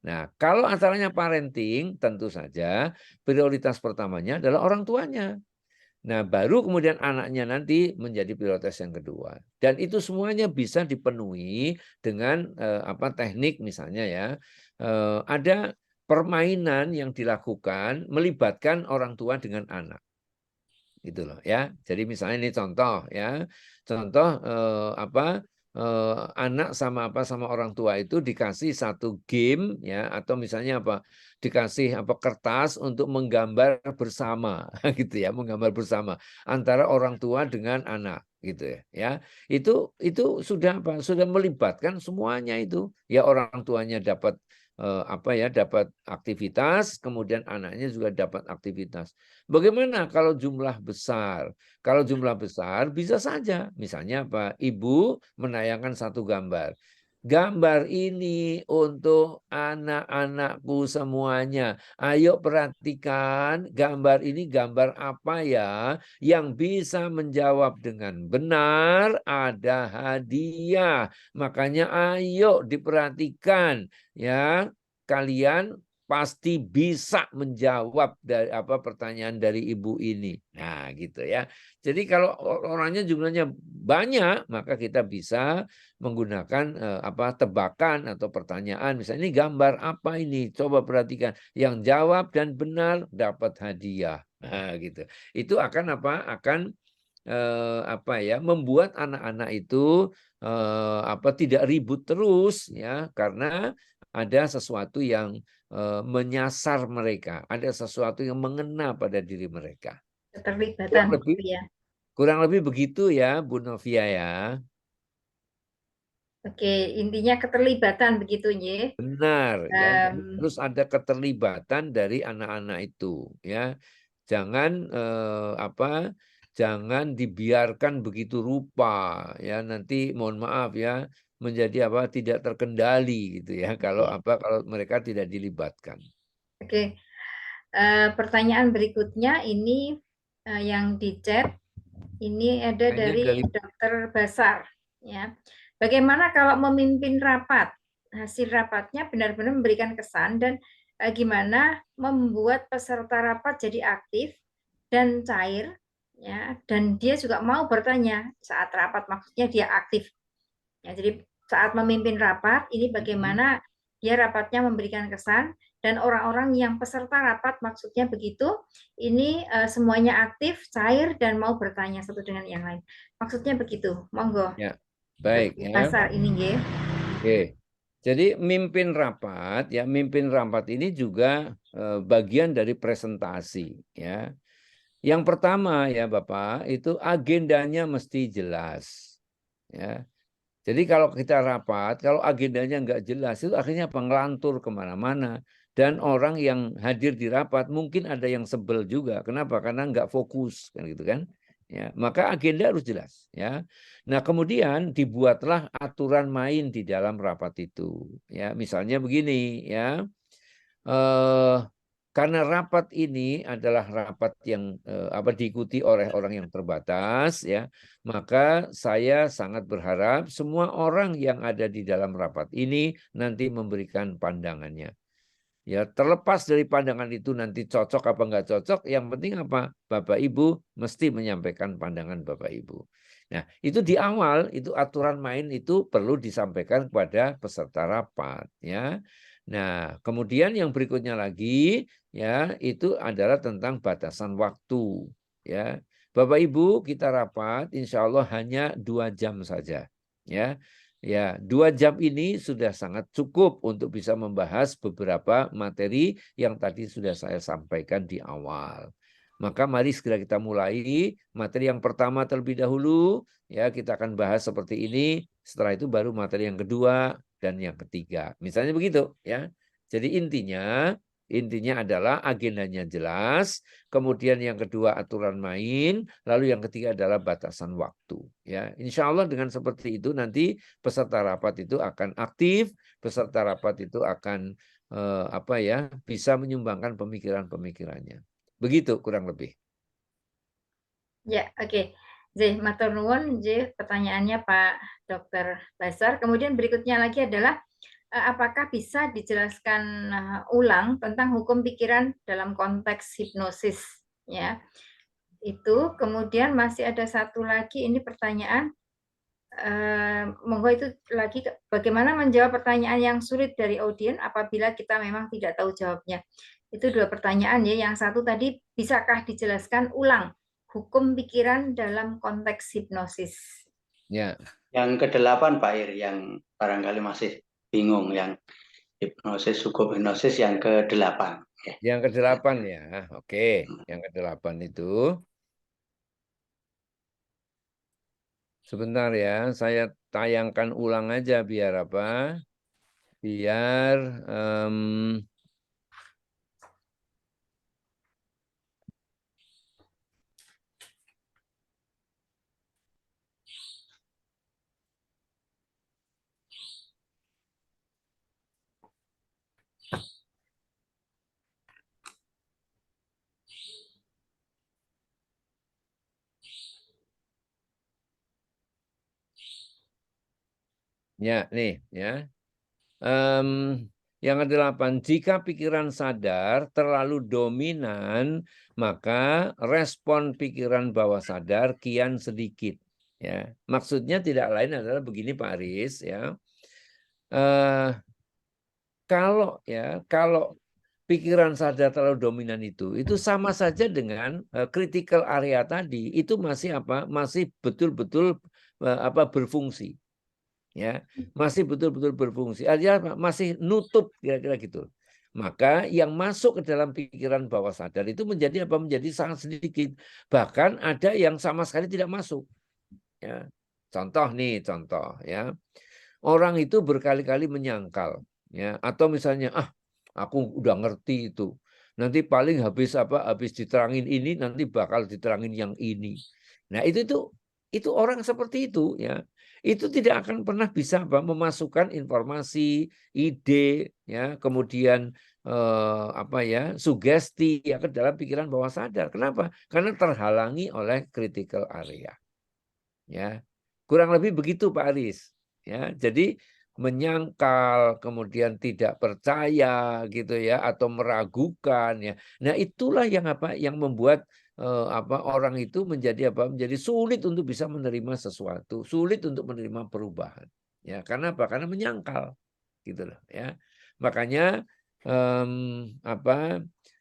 Nah, kalau acaranya parenting, tentu saja prioritas pertamanya adalah orang tuanya. Nah, baru kemudian anaknya nanti menjadi prioritas yang kedua. Dan itu semuanya bisa dipenuhi dengan teknik misalnya ya. Ada permainan yang dilakukan melibatkan orang tua dengan anak. Gitu loh ya. Jadi misalnya ini contoh ya. Contoh anak sama orang tua itu dikasih satu game ya, atau misalnya dikasih kertas untuk menggambar bersama gitu ya, menggambar bersama antara orang tua dengan anak gitu ya. Itu sudah sudah melibatkan semuanya itu. Ya, orang tuanya dapat dapat aktivitas, kemudian anaknya juga dapat aktivitas. Bagaimana kalau jumlah besar? Kalau jumlah besar bisa saja, misalnya ibu menayangkan satu gambar. Gambar ini untuk anak-anakku semuanya. Ayo perhatikan gambar ini gambar apa ya? Yang bisa menjawab dengan benar ada hadiah. Makanya ayo diperhatikan ya. Kalian pasti bisa menjawab dari pertanyaan dari ibu ini. Nah, gitu ya. Jadi kalau orangnya jumlahnya banyak, maka kita bisa menggunakan tebakan atau pertanyaan. Misalnya ini gambar apa ini? Coba perhatikan. Yang jawab dan benar dapat hadiah. Nah, gitu. Itu akan akan membuat anak-anak itu tidak ribut terus ya, karena ada sesuatu yang menyasar mereka, ada sesuatu yang mengena pada diri mereka. Keterlibatan kurang lebih begitu ya, Bu Novia ya. Oke, intinya keterlibatan begitu ya. Benar ya, harus ada keterlibatan dari anak-anak itu ya. Jangan jangan dibiarkan begitu rupa ya, nanti mohon maaf ya menjadi tidak terkendali gitu ya, kalau kalau mereka tidak dilibatkan. Oke. Pertanyaan berikutnya ini yang di chat ini ada dari Dr. Basar ya. Bagaimana kalau memimpin rapat? Hasil rapatnya benar-benar memberikan kesan, dan gimana membuat peserta rapat jadi aktif dan cair ya, dan dia juga mau bertanya saat rapat, maksudnya dia aktif. Ya, jadi saat memimpin rapat ini bagaimana dia rapatnya memberikan kesan, dan orang-orang yang peserta rapat maksudnya begitu, ini semuanya aktif, cair, dan mau bertanya satu dengan yang lain. Maksudnya begitu. Monggo. Ya, baik ya. Pasar ini ya. Oke. Jadi mimpin rapat ya, mimpin rapat ini juga bagian dari presentasi ya. Yang pertama ya Bapak, itu agendanya mesti jelas ya. Jadi kalau kita rapat, kalau agendanya nggak jelas, itu akhirnya ngelantur kemana-mana. Dan orang yang hadir di rapat mungkin ada yang sebel juga. Kenapa? Karena nggak fokus, kan gitu kan? Ya, maka agenda harus jelas. Ya. Nah, kemudian dibuatlah aturan main di dalam rapat itu. Ya, misalnya begini, ya. Karena rapat ini adalah rapat yang diikuti oleh orang yang terbatas, ya, maka saya sangat berharap semua orang yang ada di dalam rapat ini nanti memberikan pandangannya. Ya, terlepas dari pandangan itu nanti cocok apa enggak cocok, yang penting apa? Bapak Ibu mesti menyampaikan pandangan Bapak Ibu. Nah, itu di awal, itu aturan main itu perlu disampaikan kepada peserta rapat, ya. Nah, kemudian yang berikutnya lagi, ya, itu adalah tentang batasan waktu, ya. Bapak Ibu, kita rapat insya Allah hanya 2 jam saja, ya. Ya, 2 jam ini sudah sangat cukup untuk bisa membahas beberapa materi yang tadi sudah saya sampaikan di awal. Maka mari segera kita mulai materi yang pertama terlebih dahulu. Ya, kita akan bahas seperti ini. Setelah itu baru materi yang kedua dan yang ketiga. Misalnya begitu, ya. Jadi intinya adalah agendanya jelas, kemudian yang kedua aturan main, lalu yang ketiga adalah batasan waktu. Ya, insya Allah dengan seperti itu nanti peserta rapat itu akan aktif, peserta rapat itu akan bisa menyumbangkan pemikiran-pemikirannya. Begitu kurang lebih. Ya, oke. J, matur nuwun, J, pertanyaannya Pak Dr. Basar. Kemudian berikutnya lagi adalah apakah bisa dijelaskan ulang tentang hukum pikiran dalam konteks hipnosis, ya. Itu kemudian masih ada satu lagi ini pertanyaan. Monggo itu lagi, bagaimana menjawab pertanyaan yang sulit dari audiens apabila kita memang tidak tahu jawabnya. Itu 2 pertanyaan ya. Yang satu tadi, bisakah dijelaskan ulang hukum pikiran dalam konteks hipnosis? Ya. Yang ke-8 Pak Ir, yang barangkali masih bingung, yang hipnosis, hukum hipnosis yang ke-8. Yang ke-8 ya, oke. Yang ke-8 itu. Sebentar ya, saya tayangkan ulang aja biar apa? Biar ya nih ya. Yang ke-8, jika pikiran sadar terlalu dominan, maka respon pikiran bawah sadar kian sedikit. Ya, maksudnya tidak lain adalah begini Pak Aris ya. Kalau pikiran sadar terlalu dominan itu sama saja dengan critical area tadi itu masih apa? Masih betul-betul berfungsi. Ya, masih betul-betul berfungsi. Artinya masih nutup kira-kira gitu. Maka yang masuk ke dalam pikiran bawah sadar itu menjadi apa? Menjadi sangat sedikit. Bahkan ada yang sama sekali tidak masuk. Ya. Contoh ya. Orang itu berkali-kali menyangkal, ya, atau misalnya aku udah ngerti itu. Nanti paling habis diterangin ini nanti bakal diterangin yang ini. Nah, itu orang seperti itu ya. Itu tidak akan pernah bisa memasukkan informasi, ide, ya, kemudian sugesti ya ke dalam pikiran bawah sadar. Kenapa? Karena terhalangi oleh critical area. Ya. Kurang lebih begitu Pak Aris. Ya, jadi menyangkal, kemudian tidak percaya gitu ya, atau meragukan ya. Nah, itulah yang membuat orang itu menjadi sulit untuk bisa menerima sesuatu, sulit untuk menerima perubahan. Ya, karena apa? Karena menyangkal gitu loh ya. Makanya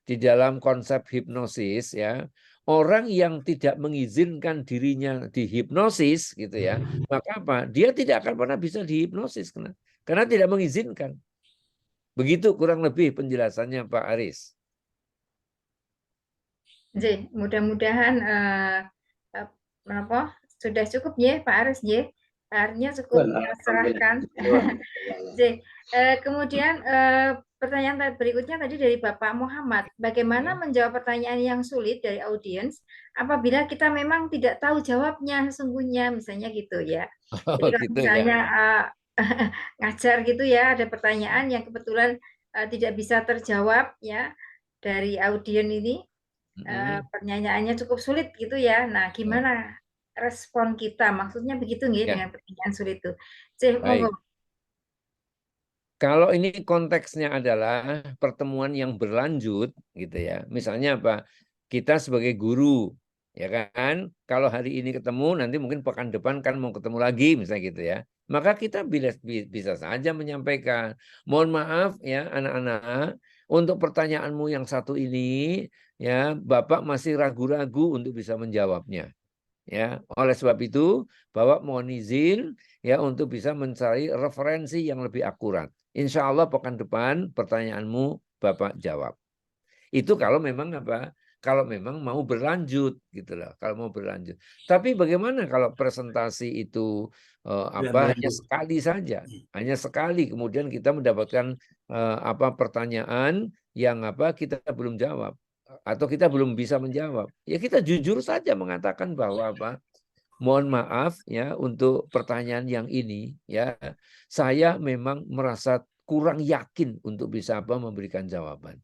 di dalam konsep hipnosis ya, orang yang tidak mengizinkan dirinya dihipnosis gitu ya, maka apa? Dia tidak akan pernah bisa dihipnosis karena tidak mengizinkan. Begitu kurang lebih penjelasannya Pak Aris. Jadi, mudah-mudahan sudah cukup ya Pak Aris ya. Artinya cukup serahkan. Jadi, kemudian pertanyaan berikutnya tadi dari Bapak Muhammad, bagaimana menjawab pertanyaan yang sulit dari audiens apabila kita memang tidak tahu jawabnya sesungguhnya, misalnya gitu ya. Jadi kalau misalnya ngajar gitu ya, ada pertanyaan yang kebetulan tidak bisa terjawab ya dari audiens ini, pertanyaannya cukup sulit gitu ya. Nah, gimana respon kita? Maksudnya begitu nih dengan pertanyaan sulit itu. Monggo. Kalau ini konteksnya adalah pertemuan yang berlanjut gitu ya. Misalnya apa? Kita sebagai guru ya kan, kalau hari ini ketemu nanti mungkin pekan depan kan mau ketemu lagi misalnya gitu ya. Maka kita bisa saja menyampaikan, mohon maaf ya anak-anak, untuk pertanyaanmu yang satu ini ya Bapak masih ragu-ragu untuk bisa menjawabnya. Ya, oleh sebab itu Bapak mohon izin ya untuk bisa mencari referensi yang lebih akurat. Insya Allah pekan depan pertanyaanmu Bapak jawab. Itu kalau memang kalau memang mau berlanjut gitu loh. Kalau mau berlanjut. Tapi bagaimana kalau presentasi itu hanya sekali saja, hanya sekali kemudian kita mendapatkan pertanyaan yang kita belum jawab atau kita belum bisa menjawab. Ya kita jujur saja mengatakan bahwa mohon maaf ya untuk pertanyaan yang ini ya, saya memang merasa kurang yakin untuk bisa memberikan jawaban.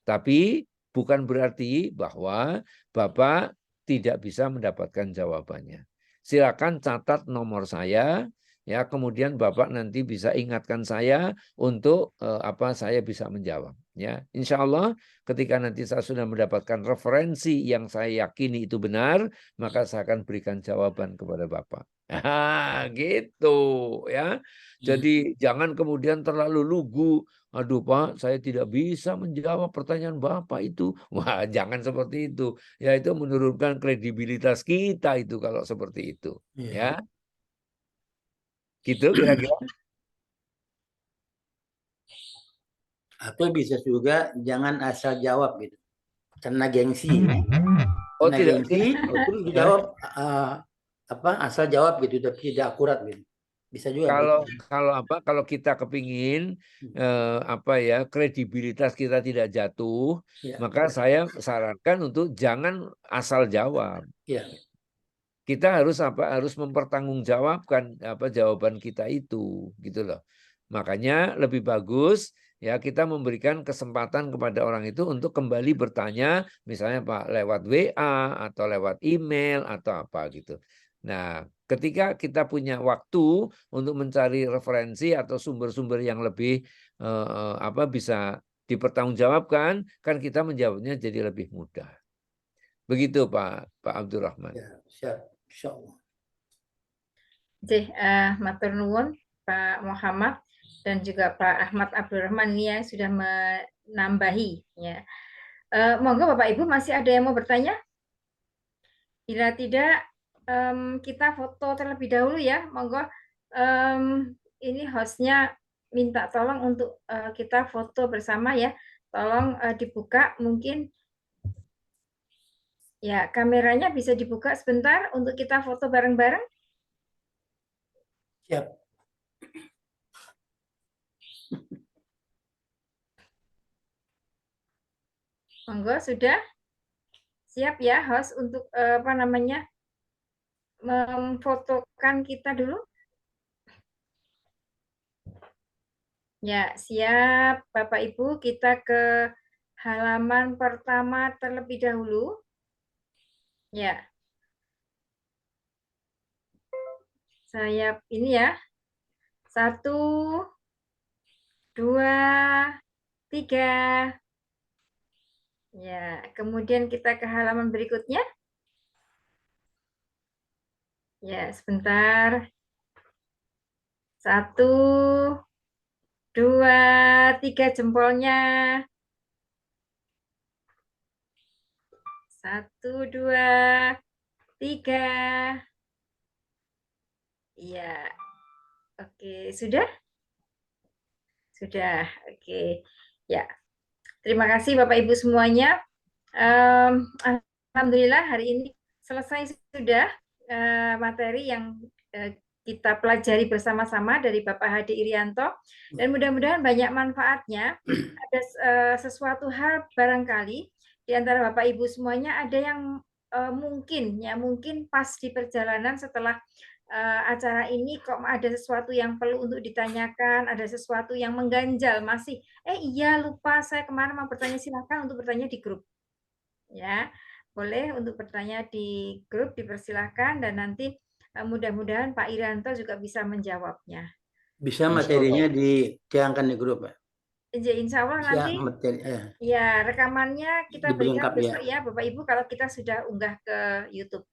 Tapi bukan berarti bahwa Bapak tidak bisa mendapatkan jawabannya. Silakan catat nomor saya Ya, kemudian Bapak nanti bisa ingatkan saya untuk apa saya bisa menjawab. Ya, insya Allah ketika nanti saya sudah mendapatkan referensi yang saya yakini itu benar, maka saya akan berikan jawaban kepada Bapak. Nah, gitu ya. Jadi jangan kemudian terlalu lugu. Aduh Pak, saya tidak bisa menjawab pertanyaan Bapak itu. Wah, jangan seperti itu. Ya, itu menurunkan kredibilitas kita itu kalau seperti itu. Ya. Gitu kira-kira. Atau bisa juga jangan asal jawab gitu. Karena gengsi. Oh, Karena tidak. gengsi, terus dijawab apa asal jawab gitu, tapi tidak akurat gitu. Bisa juga. Kalau kita kepingin apa ya kredibilitas kita tidak jatuh, ya. maka saya sarankan untuk jangan asal jawab. Ya. Kita harus mempertanggungjawabkan apa jawaban kita itu, gitu loh. Makanya lebih bagus ya kita memberikan kesempatan kepada orang itu untuk kembali bertanya, misalnya Pak lewat WA atau lewat email atau apa gitu. Nah, ketika kita punya waktu untuk mencari referensi atau sumber-sumber yang lebih apa bisa dipertanggungjawabkan, kan kita menjawabnya jadi lebih mudah. Begitu Pak Abdurrahman. Ya, siap. Insyaallah. Matur nuwun Pak Muhammad dan juga Pak Ahmad Abdurrahman ini yang sudah menambahi ya. Monggo Bapak Ibu masih ada yang mau bertanya? Bila tidak kita foto terlebih dahulu ya. Monggo ini hostnya minta tolong untuk kita foto bersama ya. Tolong dibuka mungkin ya kameranya bisa dibuka sebentar untuk kita foto bareng-bareng. Siap. Monggo sudah siap ya host untuk apa namanya memfotokan kita dulu. Ya siap Bapak Ibu, kita ke halaman pertama terlebih dahulu. Ya. Saya ini ya. 1, 2, 3. Ya, kemudian kita ke halaman berikutnya. Ya, sebentar. 1, 2, 3 jempolnya. 1, 2, 3. Iya. Oke, sudah? Sudah. Oke. Ya. Terima kasih Bapak Ibu semuanya. Alhamdulillah hari ini selesai sudah materi yang kita pelajari bersama-sama dari Bapak Hadi Irianto dan mudah-mudahan banyak manfaatnya. Ada sesuatu hal barangkali di antara Bapak Ibu semuanya ada yang mungkin pas di perjalanan setelah acara ini kok ada sesuatu yang perlu untuk ditanyakan, ada sesuatu yang mengganjal masih iya lupa saya kemarin mau bertanya, silakan untuk bertanya di grup. Ya, boleh untuk bertanya di grup dipersilahkan dan nanti mudah-mudahan Pak Irianto juga bisa menjawabnya. Bisa materinya ditiangkan di grup, Pak. Insya Allah nanti ya rekamannya kita berikan besok ya Bapak Ibu kalau kita sudah unggah ke YouTube.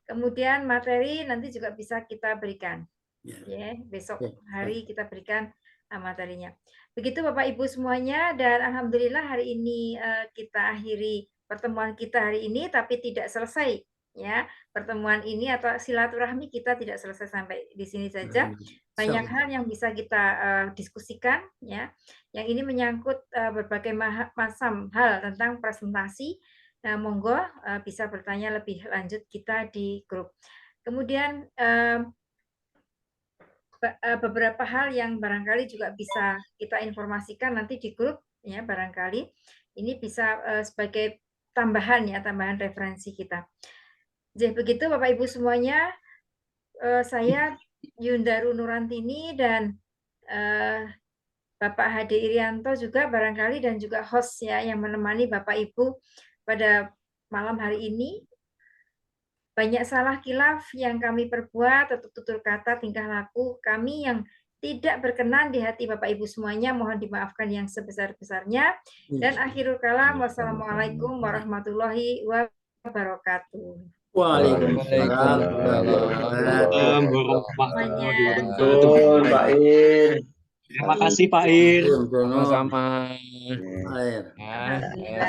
Kemudian materi nanti juga bisa kita berikan. Ya, besok hari kita berikan materinya. Begitu Bapak Ibu semuanya dan alhamdulillah hari ini kita akhiri pertemuan kita hari ini tapi tidak selesai ya. Pertemuan ini atau silaturahmi kita tidak selesai sampai di sini saja. Banyak hal yang bisa kita diskusikan ya. Yang ini menyangkut berbagai macam hal tentang presentasi. Nah, monggo bisa bertanya lebih lanjut kita di grup. Kemudian beberapa hal yang barangkali juga bisa kita informasikan nanti di grup ya barangkali ini bisa sebagai tambahan referensi kita. Jadi begitu Bapak Ibu semuanya, saya Yundaru Nurantini dan Bapak Hadi Irianto juga barangkali dan juga host ya yang menemani Bapak Ibu pada malam hari ini. banyak salah kilaf yang kami perbuat atau tutur kata, tingkah laku kami yang tidak berkenan di hati Bapak Ibu semuanya, mohon dimaafkan yang sebesar-besarnya. Dan akhirul kalam, wassalamualaikum warahmatullahi wabarakatuh. Waalaikumsalam warahmatullahi wabarakatuh. Pak Ir. Terima kasih Pak Ir. Sama-sama.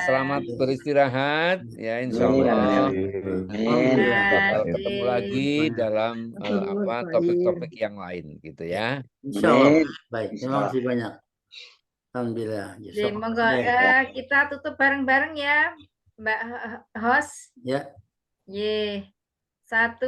Selamat beristirahat ya, insya Allah. Ketemu lagi dalam topik-topik yang lain gitu ya. Insya Allah. Baik, terima kasih banyak. Alhamdulillah. Semoga kita tutup bareng-bareng ya, Mbak Host. Ya. Ye. 1